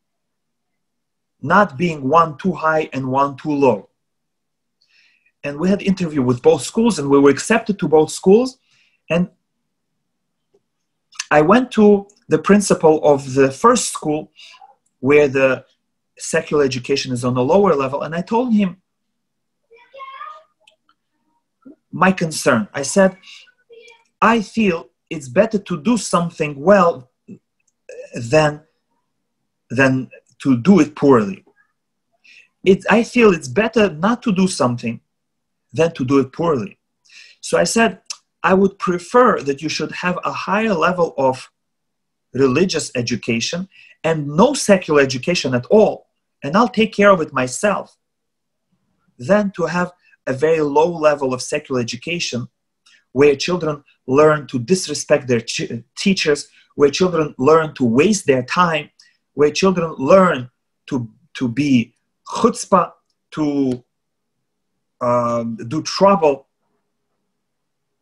not being one too high and one too low. And we had an interview with both schools, and we were accepted to both schools. And I went to the principal of the first school where the secular education is on a lower level, and I told him my concern. I said, I feel it's better to do something well than to do it poorly. I feel it's better not to do something than to do it poorly. So I said, I would prefer that you should have a higher level of religious education and no secular education at all, and I'll take care of it myself, than to have a very low level of secular education where children learn to disrespect their teachers, where children learn to waste their time, where children learn to be chutzpah, to do trouble.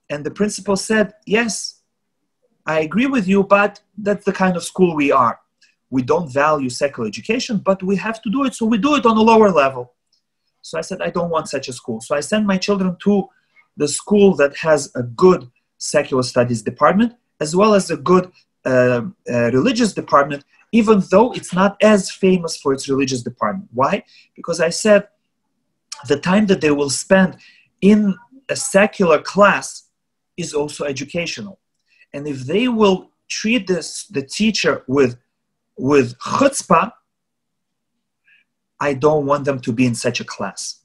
And the principal said, yes, I agree with you, but that's the kind of school we are. We don't value secular education, but we have to do it, so we do it on a lower level. So I said, I don't want such a school. So I sent my children to the school that has a good secular studies department, as well as a good religious department, even though it's not as famous for its religious department. Why? Because I said the time that they will spend in a secular class is also educational. And if they will treat the teacher with chutzpah, I don't want them to be in such a class.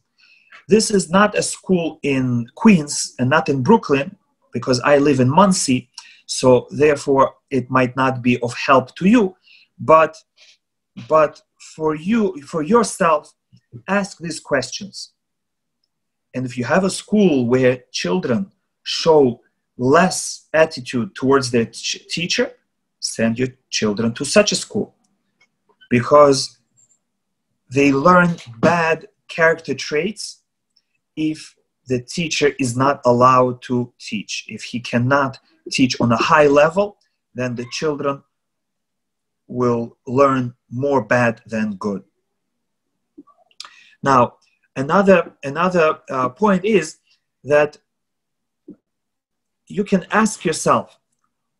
This is not a school in Queens and not in Brooklyn, because I live in Muncie, so therefore it might not be of help to you. But for you, for yourself, ask these questions. And if you have a school where children show less attitude towards their teacher, send your children to such a school, because they learn bad character traits if the teacher is not allowed to teach. If he cannot teach on a high level, then the children will learn more bad than good. Now, another point is that you can ask yourself,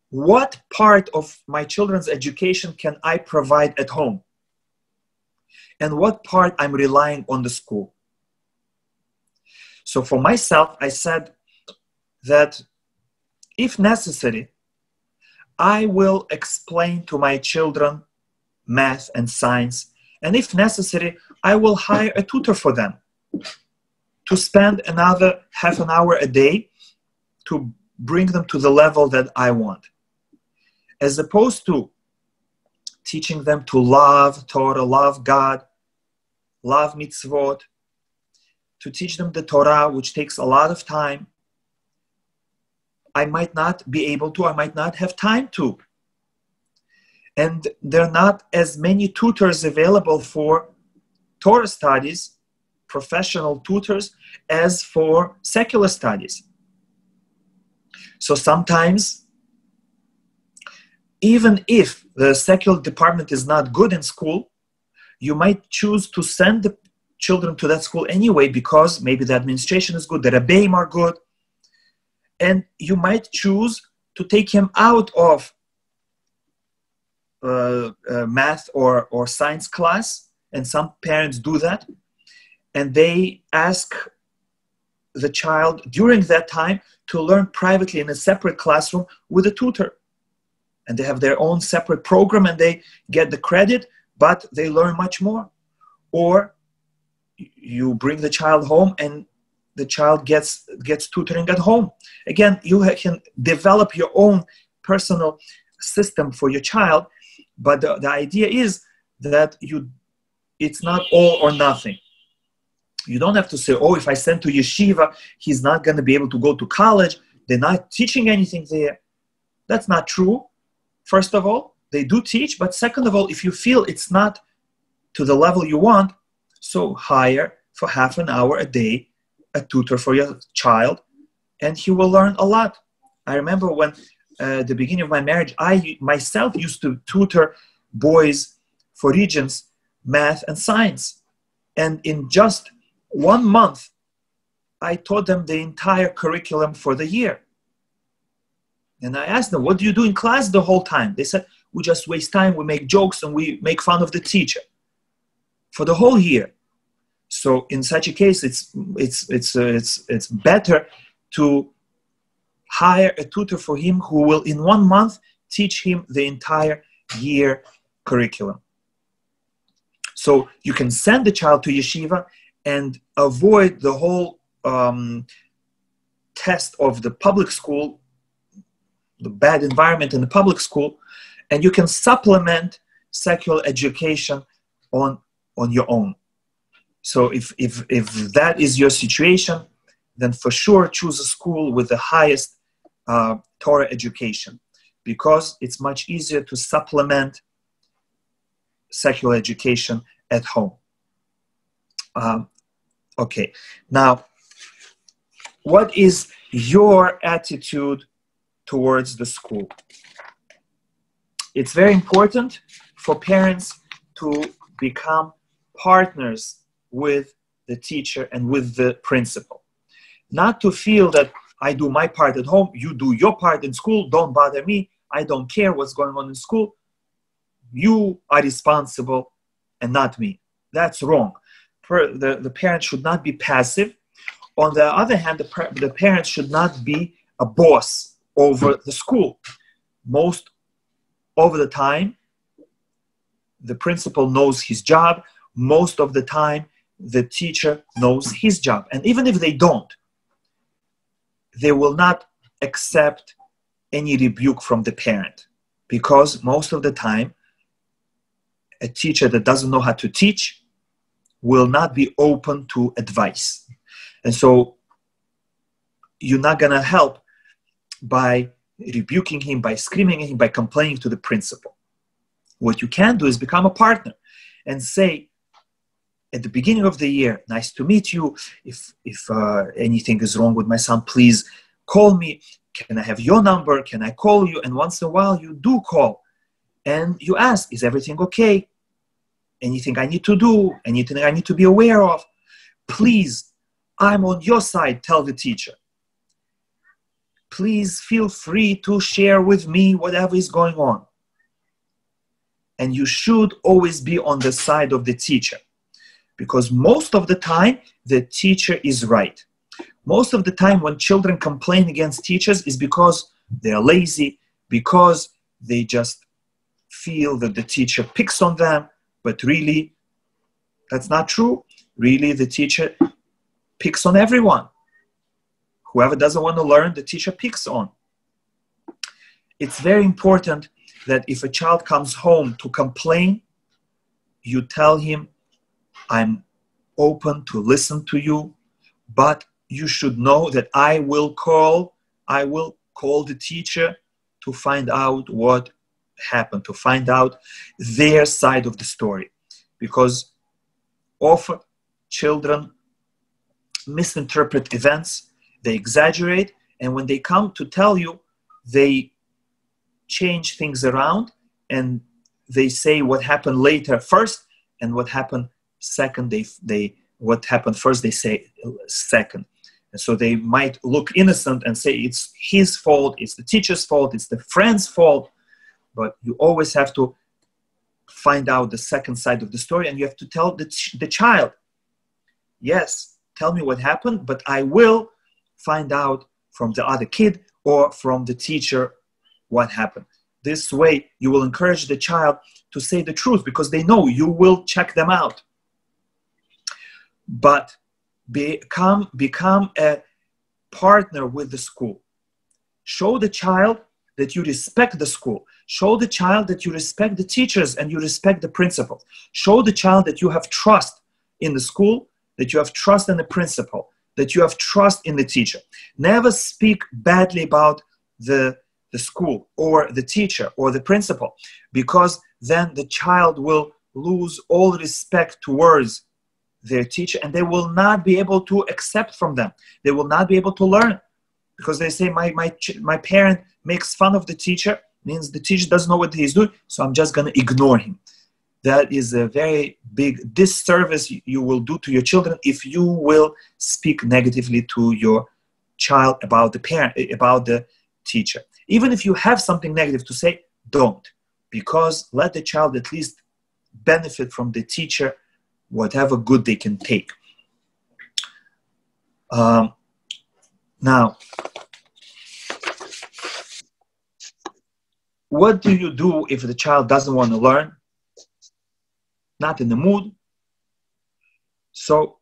what part of my children's education can I provide at home? And what part I'm relying on the school? So for myself, I said that if necessary, I will explain to my children math and science. And if necessary, I will hire a tutor for them to spend another half an hour a day to bring them to the level that I want. As opposed to teaching them to love Torah, love God, love mitzvot, to teach them the Torah, which takes a lot of time, I might not be able to, I might not have time to. And there are not as many tutors available for Torah studies, professional tutors, as for secular studies. So sometimes, even if the secular department is not good in school, you might choose to send the children to that school anyway, because maybe the administration is good, the rebbeim are good, and you might choose to take him out of math or science class, and some parents do that, and they ask the child during that time to learn privately in a separate classroom with a tutor. And they have their own separate program and they get the credit, but they learn much more. Or you bring the child home and the child gets tutoring at home. Again, you can develop your own personal system for your child, but the idea is that it's not all or nothing. You don't have to say, oh, if I send to yeshiva, he's not going to be able to go to college. They're not teaching anything there. That's not true. First of all, they do teach, but second of all, if you feel it's not to the level you want, so hire for half an hour a day a tutor for your child, and he will learn a lot. I remember when at the beginning of my marriage, I myself used to tutor boys for Regents, math and science. And in just 1 month, I taught them the entire curriculum for the year. And I asked them, what do you do in class the whole time? They said, we just waste time, we make jokes, and we make fun of the teacher for the whole year. So in such a case, it's better to hire a tutor for him who will in 1 month teach him the entire year curriculum. So you can send the child to yeshiva and avoid the whole test of the public school, the bad environment in the public school, and you can supplement secular education on your own. So if that is your situation, then for sure choose a school with the highest Torah education, because it's much easier to supplement secular education at home. Okay, now, what is your attitude towards the school? It's very important for parents to become partners with the teacher and with the principal. Not to feel that I do my part at home, you do your part in school, don't bother me, I don't care what's going on in school. You are responsible and not me. That's wrong. The parent should not be passive. On the other hand, the parent should not be a boss over the school. Most of the time, the principal knows his job. Most of the time, the teacher knows his job. And even if they don't, they will not accept any rebuke from the parent, because most of the time, a teacher that doesn't know how to teach will not be open to advice. And so you're not going to help by rebuking him, by screaming at him, by complaining to the principal. What you can do is become a partner and say, at the beginning of the year, nice to meet you. If anything is wrong with my son, please call me. Can I have your number? Can I call you? And once in a while, you do call. And you ask, is everything okay? Anything I need to do? Anything I need to be aware of? Please, I'm on your side, tell the teacher. Please feel free to share with me whatever is going on. And you should always be on the side of the teacher, because most of the time, the teacher is right. Most of the time when children complain against teachers is because they're lazy, because they just feel that the teacher picks on them, but really, that's not true. Really, the teacher picks on everyone. Whoever doesn't want to learn, the teacher picks on. It's very important that if a child comes home to complain, you tell him, I'm open to listen to you, but you should know that I will call the teacher to find out what happened, to find out their side of the story. Because often children misinterpret events, they exaggerate, and when they come to tell you, they change things around and they say what happened later first, and what happened second, what happened first, they say second. And so they might look innocent and say it's his fault, it's the teacher's fault, it's the friend's fault. But you always have to find out the second side of the story, and you have to tell the child, yes, tell me what happened, but I will find out from the other kid or from the teacher what happened. This way, you will encourage the child to say the truth, because they know you will check them out. But become a partner with the school. Show the child that you respect the school. Show the child that you respect the teachers and you respect the principal. Show the child that you have trust in the school, that you have trust in the principal, that you have trust in the teacher. Never speak badly about the school or the teacher or the principal, because then the child will lose all respect towards their teacher, and they will not be able to accept from them. They will not be able to learn, because they say, my parent makes fun of the teacher, means the teacher doesn't know what he's doing, so I'm just going to ignore him. That is a very big disservice you will do to your children if you will speak negatively to your child about the parent, about the teacher. Even if you have something negative to say, don't, because let the child at least benefit from the teacher, whatever good they can take. Now, what do you do if the child doesn't want to learn? Not in the mood? So,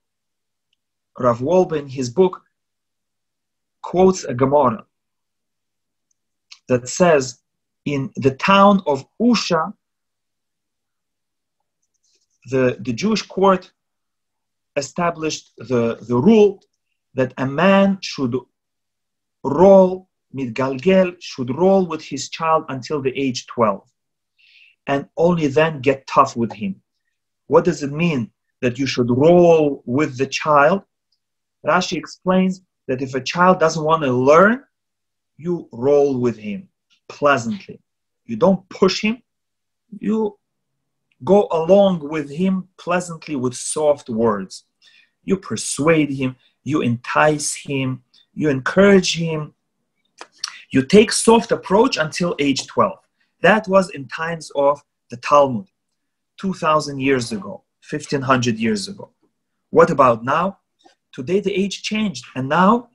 Rav Wolbe in his book quotes a Gemara that says, in the town of Usha, the Jewish court established the rule that a man should roll, mitgalgel, should roll with his child until the age 12, and only then get tough with him. What does it mean that you should roll with the child? Rashi explains that if a child doesn't want to learn, you roll with him pleasantly. You don't push him. You go along with him pleasantly with soft words. You persuade him. You entice him. You encourage him. You take soft approach until age 12. That was in times of the Talmud, 2,000 years ago, 1,500 years ago. What about now? Today the age changed, and now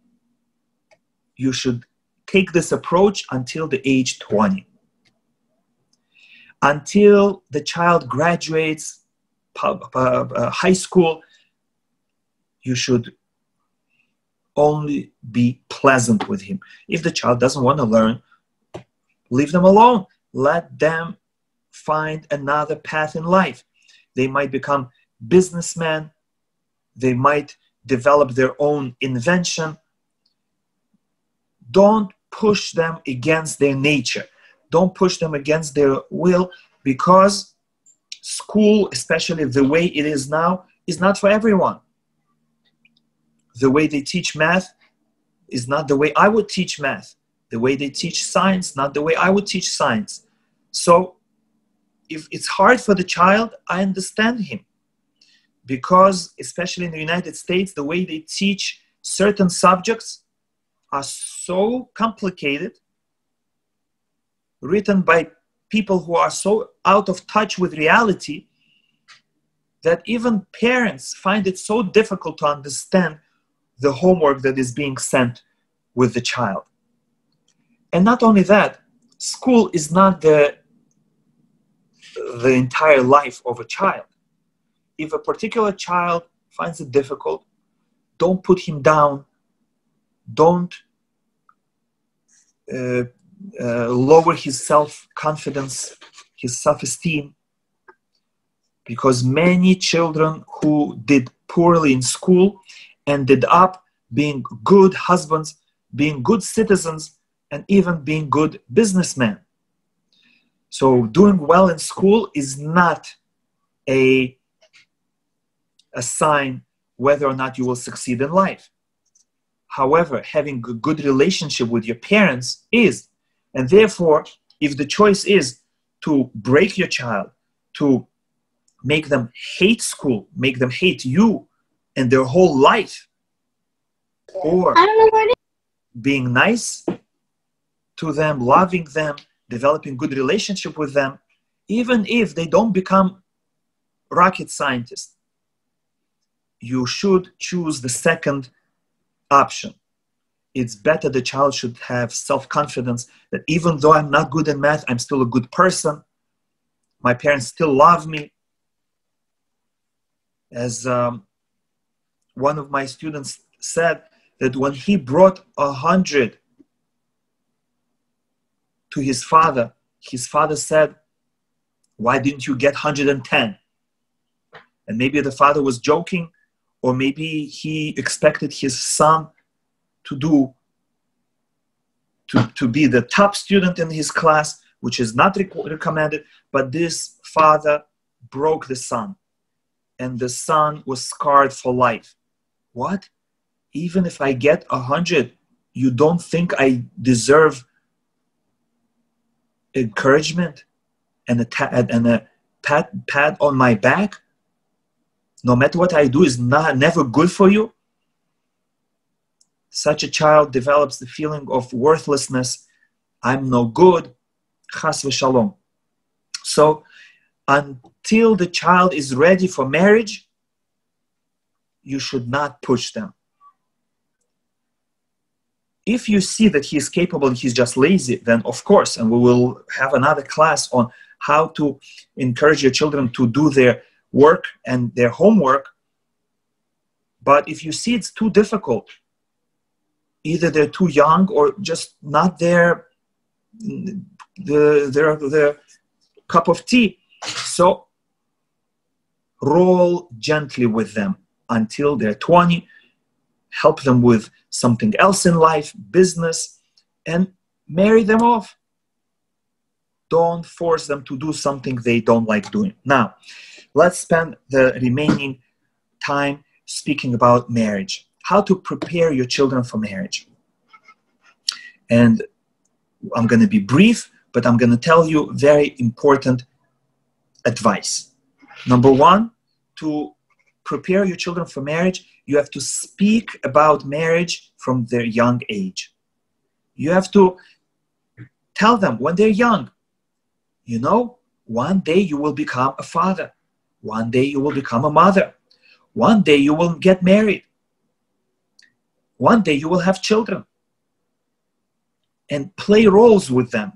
you should take this approach until the age 20. Until the child graduates high school, you should only be pleasant with him. If the child doesn't want to learn, leave them alone. Let them find another path in life. They might become businessmen. They might develop their own invention. Don't push them against their nature. Don't push them against their will, because school, especially the way it is now, is not for everyone. The way they teach math is not the way I would teach math. The way they teach science, not the way I would teach science. So if it's hard for the child, I understand him. Because especially in the United States, the way they teach certain subjects are so complicated, written by people who are so out of touch with reality, that even parents find it so difficult to understand the homework that is being sent with the child. And not only that, school is not the entire life of a child. If a particular child finds it difficult, don't put him down. Don't lower his self-confidence, his self-esteem. Because many children who did poorly in school ended up being good husbands, being good citizens, and even being good businessmen. So doing well in school is not a sign whether or not you will succeed in life. However, having a good relationship with your parents is. And therefore, if the choice is to break your child, to make them hate school, make them hate you and their whole life, or being nice to them, loving them, developing good relationship with them, even if they don't become rocket scientists, you should choose the second option. It's better the child should have self-confidence that even though I'm not good in math, I'm still a good person. My parents still love me. As one of my students said, that when he brought 100 to his father said, "Why didn't you get 110?" And maybe the father was joking, or maybe he expected his son to be the top student in his class, which is not recommended. But this father broke the son, and the son was scarred for life. What? Even if I get 100, you don't think I deserve encouragement and a pat on my back? No matter what I do is never good for you? Such a child develops the feeling of worthlessness. I'm no good. Chas v'shalom. So until the child is ready for marriage, you should not push them. If you see that he is capable and he's just lazy, then of course, and we will have another class on how to encourage your children to do their work and their homework. But if you see it's too difficult, either they're too young or just not their cup of tea, so roll gently with them until they're 20. Help them with something else in life, business, and marry them off. Don't force them to do something they don't like doing. Now, let's spend the remaining time speaking about marriage. How to prepare your children for marriage. And I'm going to be brief, but I'm going to tell you very important advice. Number one, to prepare your children for marriage, you have to speak about marriage from their young age. You have to tell them when they're young, you know, One day you will become a father. One day you will become a mother. One day you will get married. One day you will have children. And play roles with them.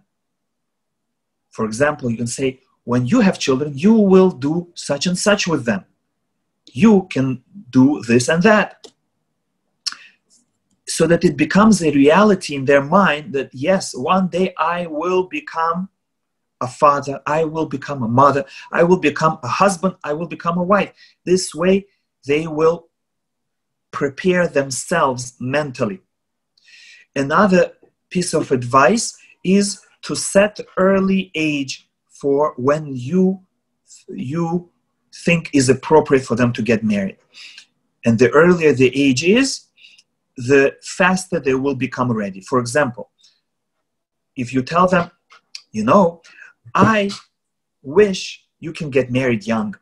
For example, you can say, when you have children, you will do such and such with them. You can do this and that. So that it becomes a reality in their mind that, yes, one day I will become a father, I will become a mother, I will become a husband, I will become a wife. This way, they will prepare themselves mentally. Another piece of advice is to set early age for when you think is appropriate for them to get married. And the earlier the age is, the faster they will become ready. For example, if you tell them, you know, I wish you can get married young.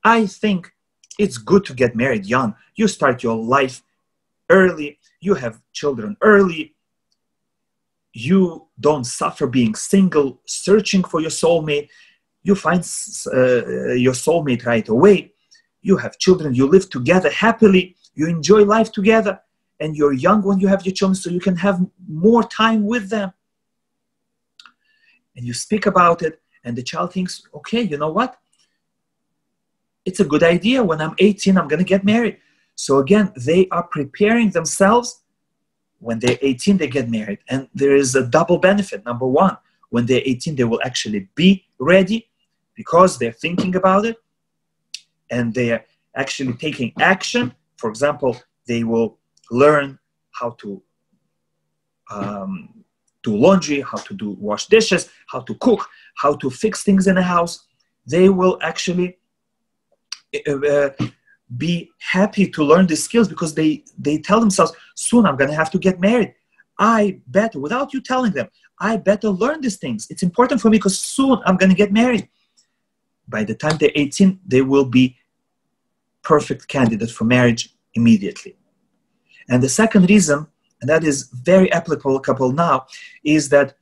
I think it's good to get married young. You start your life early. You have children early. You don't suffer being single, searching for your soulmate. You find your soulmate right away. You have children. You live together happily. You enjoy life together. And you're young when you have your children, so you can have more time with them. And you speak about it, and the child thinks, okay, you know what? It's a good idea. When I'm 18, I'm going to get married. So again, they are preparing themselves. When they're 18, they get married. And there is a double benefit. Number one, when they're 18, they will actually be ready because they're thinking about it. And they're actually taking action. For example, they will learn how to do laundry, how to wash dishes, how to cook, how to fix things in the house. They will actually be happy to learn these skills because they tell themselves, soon I'm going to have to get married. I better, without you telling them, I better learn these things. It's important for me because soon I'm going to get married. By the time they're 18, they will be perfect candidates for marriage immediately. And the second reason, and that is very applicable now, is that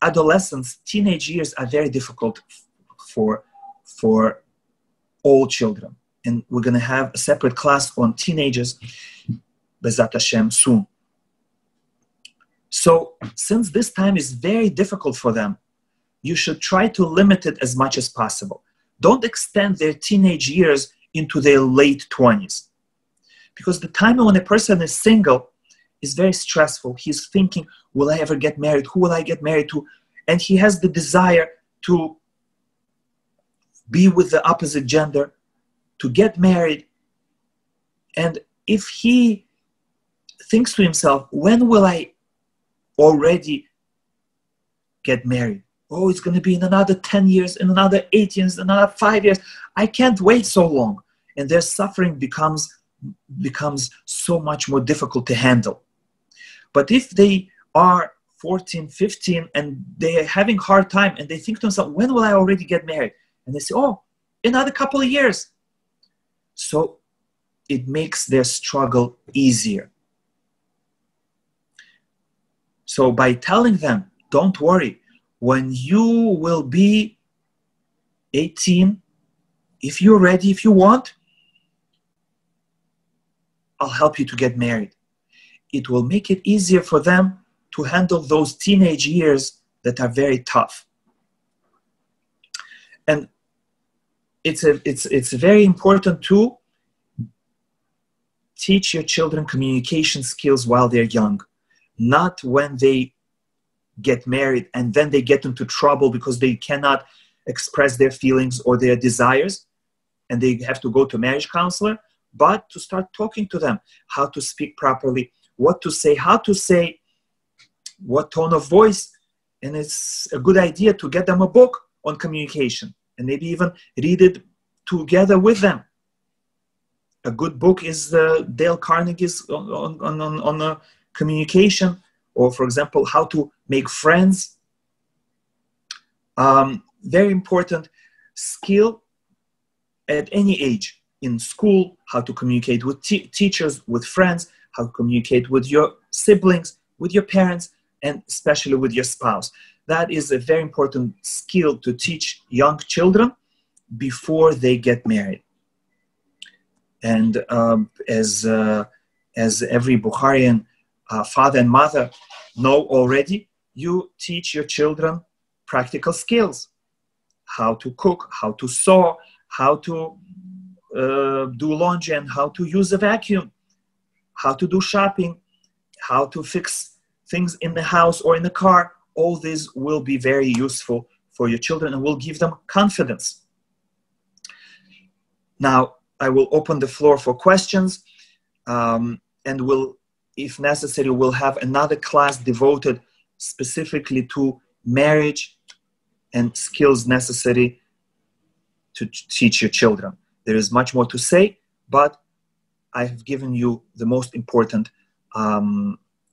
adolescence, teenage years are very difficult for all children. And we're going to have a separate class on teenagers, Bezat Hashem, soon. So since this time is very difficult for them, you should try to limit it as much as possible. Don't extend their teenage years into their late 20s. Because the time when a person is single is very stressful. He's thinking, will I ever get married? Who will I get married to? And he has the desire to be with the opposite gender, to get married. And if he thinks to himself, when will I already get married? Oh, it's going to be in another 10 years, in another 8 years, in another 5 years. I can't wait so long. And their suffering becomes so much more difficult to handle. But if they are 14, 15, and they are having a hard time, and they think to themselves, when will I already get married? And they say, oh, another couple of years. So it makes their struggle easier. So by telling them, don't worry, when you will be 18, if you're ready, if you want, I'll help you to get married. It will make it easier for them to handle those teenage years that are very tough. And it's very important to teach your children communication skills while they're young, not when they get married and then they get into trouble because they cannot express their feelings or their desires and they have to go to a marriage counselor, but to start talking to them, how to speak properly, what to say, how to say, what tone of voice. And it's a good idea to get them a book on communication and maybe even read it together with them. A good book is Dale Carnegie's on communication, or for example, how to make friends. Very important skill at any age. In school, how to communicate with teachers, with friends, how to communicate with your siblings, with your parents, and especially with your spouse. That is a very important skill to teach young children before they get married. And as every Bukharian father and mother know already, you teach your children practical skills: how to cook, how to sew, how to do laundry, and how to use a vacuum, how to do shopping, how to fix things in the house or in the car. All this will be very useful for your children and will give them confidence. Now, I will open the floor for questions, and if necessary, we'll have another class devoted specifically to marriage and skills necessary to teach your children. There is much more to say, but I have given you the most important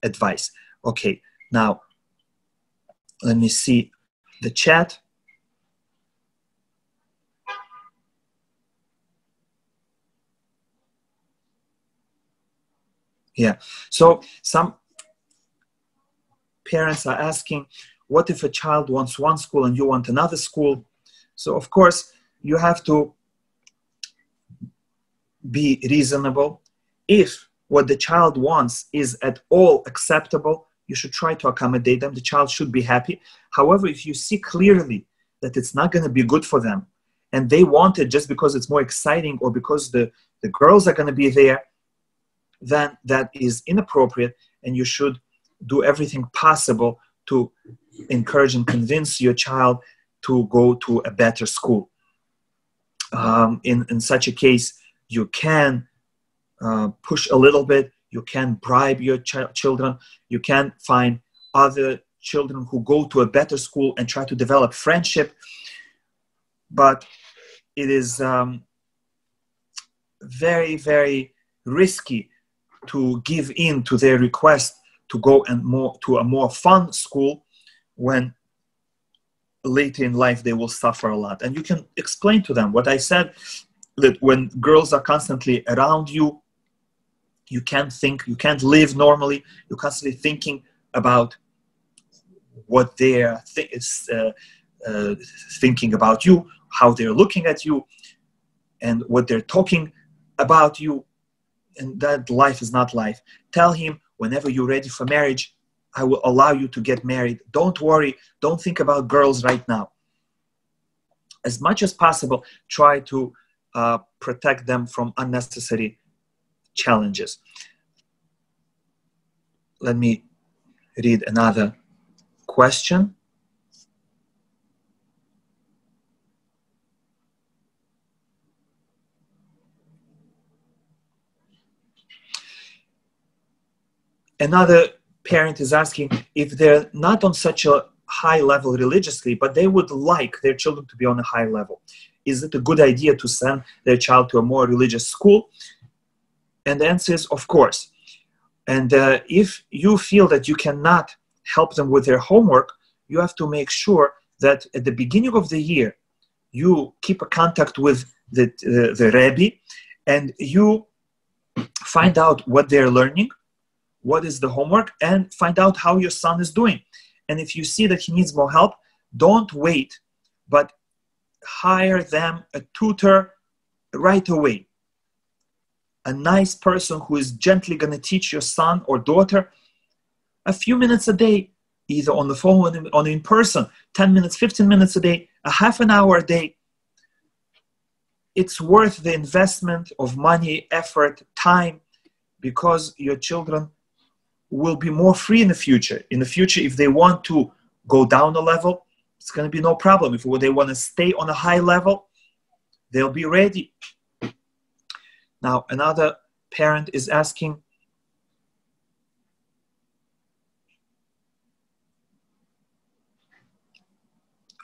advice. Okay, now let me see the chat. Yeah, so some parents are asking, what if a child wants one school and you want another school? So of course, you have to be reasonable. If what the child wants is at all acceptable, you should try to accommodate them. The child should be happy. However, if you see clearly that it's not going to be good for them, and they want it just because it's more exciting or because the girls are going to be there, then that is inappropriate, and you should do everything possible to encourage and convince your child to go to a better school. In such a case, you can push a little bit, you can bribe your children, you can find other children who go to a better school and try to develop friendship, but it is very, very risky to give in to their request to go to a more fun school when later in life they will suffer a lot. And you can explain to them what I said, that when girls are constantly around you, you can't think, you can't live normally. You're constantly thinking about what they're thinking about you, how they're looking at you, and what they're talking about you. And that life is not life. Tell him, whenever you're ready for marriage, I will allow you to get married. Don't worry. Don't think about girls right now. As much as possible, try to protect them from unnecessary challenges. Let me read another question. Another parent is asking if they're not on such a high level religiously, but they would like their children to be on a high level. Is it a good idea to send their child to a more religious school? And the answer is, of course. And if you feel that you cannot help them with their homework, you have to make sure that at the beginning of the year, you keep a contact with the Rebbe, and you find out what they're learning, what is the homework, and find out how your son is doing. And if you see that he needs more help, don't wait, but hire them a tutor right away. A nice person who is gently going to teach your son or daughter a few minutes a day, either on the phone or in person, 10 minutes, 15 minutes a day, a half an hour a day. It's worth the investment of money, effort, time, because your children will be more free in the future. In the future, if they want to go down a level, it's going to be no problem. If they want to stay on a high level, they'll be ready. Now, another parent is asking,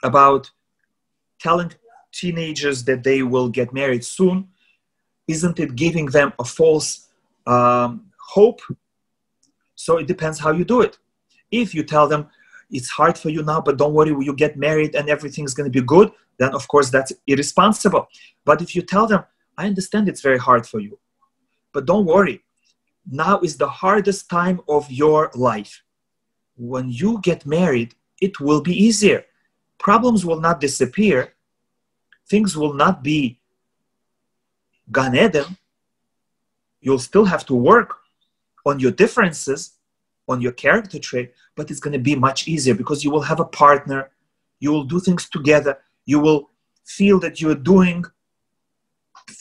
about telling teenagers that they will get married soon. Isn't it giving them a false hope? So it depends how you do it. If you tell them it's hard for you now, but don't worry, when you get married and everything's going to be good, then of course that's irresponsible. But if you tell them, I understand it's very hard for you, but don't worry, now is the hardest time of your life. When you get married, it will be easier. Problems will not disappear. Things will not be Gan Eden. You'll still have to work on your differences, on your character trait, but it's going to be much easier because you will have a partner. You will do things together. You will feel that you're doing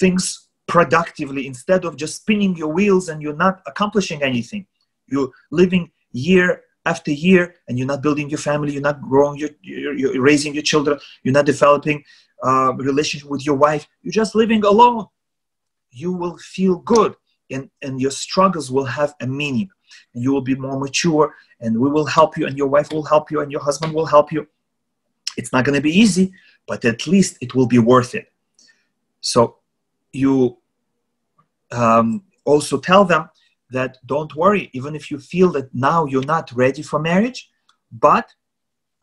things productively instead of just spinning your wheels and you're not accomplishing anything. You're living year after year and you're not building your family. You're not growing, you're raising your children. You're not developing a relationship with your wife. You're just living alone. You will feel good and your struggles will have a meaning. And you will be more mature and we will help you and your wife will help you and your husband will help you. It's not going to be easy, but at least it will be worth it. So you also tell them that don't worry, even if you feel that now you're not ready for marriage, but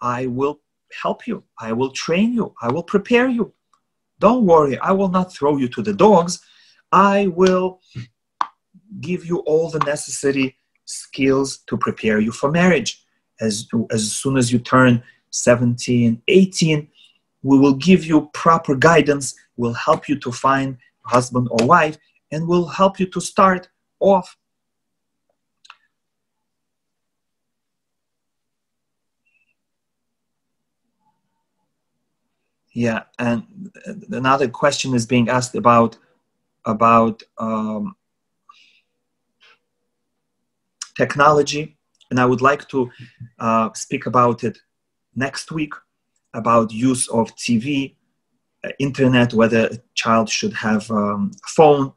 I will help you. I will train you. I will prepare you. Don't worry. I will not throw you to the dogs. I will give you all the necessary skills to prepare you for marriage. As soon as you turn 17, 18, we will give you proper guidance. We'll help you to find a husband or wife, and we'll help you to start off. Yeah, and another question is being asked about technology, and I would like to speak about it next week, about use of TV, internet, whether a child should have a phone,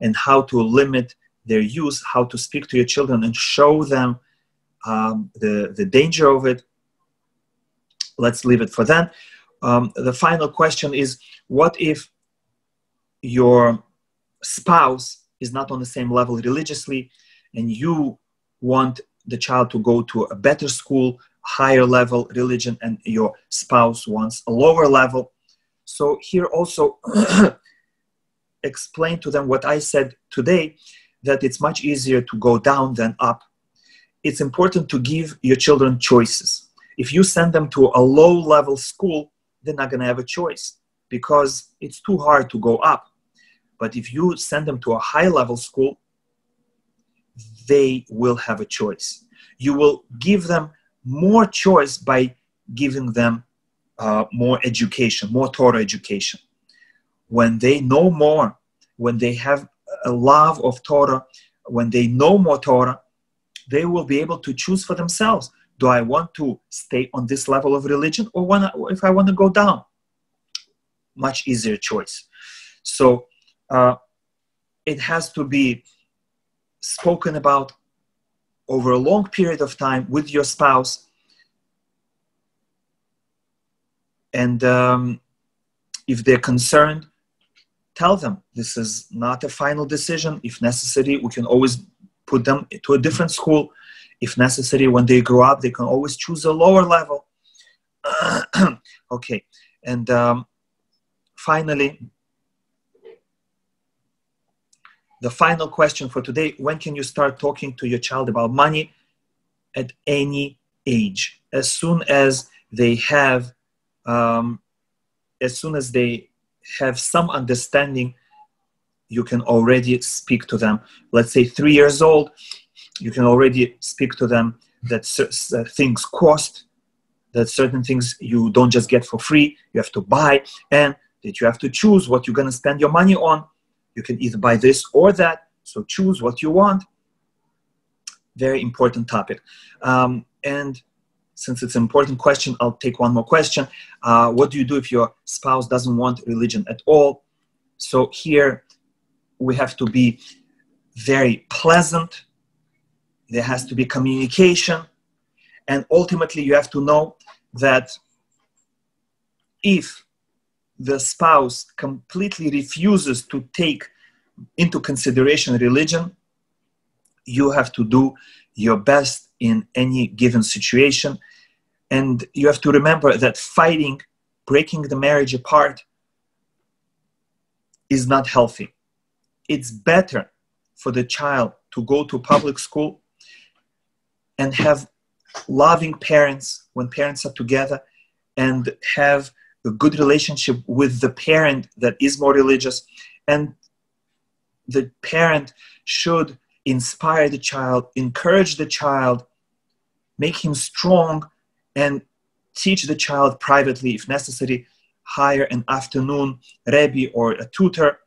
and how to limit their use, how to speak to your children and show them the danger of it. Let's leave it for then. The final question is, what if your spouse is not on the same level religiously and you want the child to go to a better school, higher level religion, and your spouse wants a lower level? So here also explain to them what I said today, that it's much easier to go down than up. It's important to give your children choices. If you send them to a low-level school, they're not going to have a choice because it's too hard to go up. But if you send them to a high-level school, they will have a choice. You will give them more choice by giving them more education, more Torah education. When they know more, when they have a love of Torah, when they know more Torah, they will be able to choose for themselves. Do I want to stay on this level of religion, or if I want to go down? Much easier choice. So it has to be spoken about over a long period of time with your spouse. And if they're concerned, tell them this is not a final decision. If necessary, we can always put them to a different school. If necessary, when they grow up, they can always choose a lower level. Okay. And finally, the final question for today: when can you start talking to your child about money? At any age. As soon as they have some understanding, you can already speak to them. Let's say 3 years old, you can already speak to them that things cost, that certain things you don't just get for free, you have to buy, and that you have to choose what you're going to spend your money on. You can either buy this or that, so choose what you want. Very important topic. And since it's an important question, I'll take one more question. What do you do if your spouse doesn't want religion at all? So here we have to be very pleasant. There has to be communication. And ultimately, you have to know that if the spouse completely refuses to take into consideration religion, you have to do your best in any given situation. And you have to remember that fighting, breaking the marriage apart, is not healthy. It's better for the child to go to public school and have loving parents, when parents are together and have a good relationship with the parent that is more religious, and the parent should inspire the child, encourage the child, make him strong, and teach the child privately, if necessary, hire an afternoon rebbe or a tutor,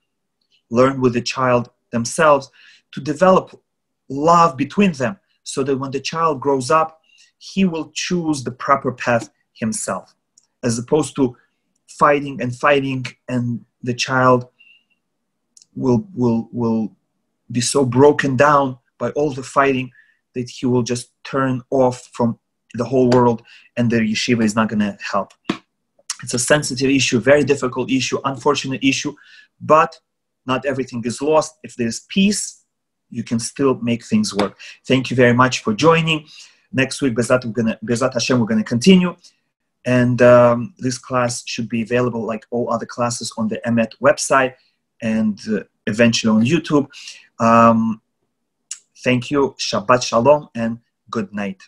learn with the child themselves, to develop love between them, so that when the child grows up, he will choose the proper path himself, as opposed to fighting, and the child will be so broken down by all the fighting that he will just turn off from the whole world, and the yeshiva is not going to help. It's a sensitive issue, very difficult issue, unfortunate issue, but not everything is lost. If there's peace, you can still make things work. Thank you very much for joining. Next week, Bezat Hashem, we're going to continue. And this class should be available, like all other classes, on the Emet website and eventually on YouTube. Thank you. Shabbat Shalom and good night.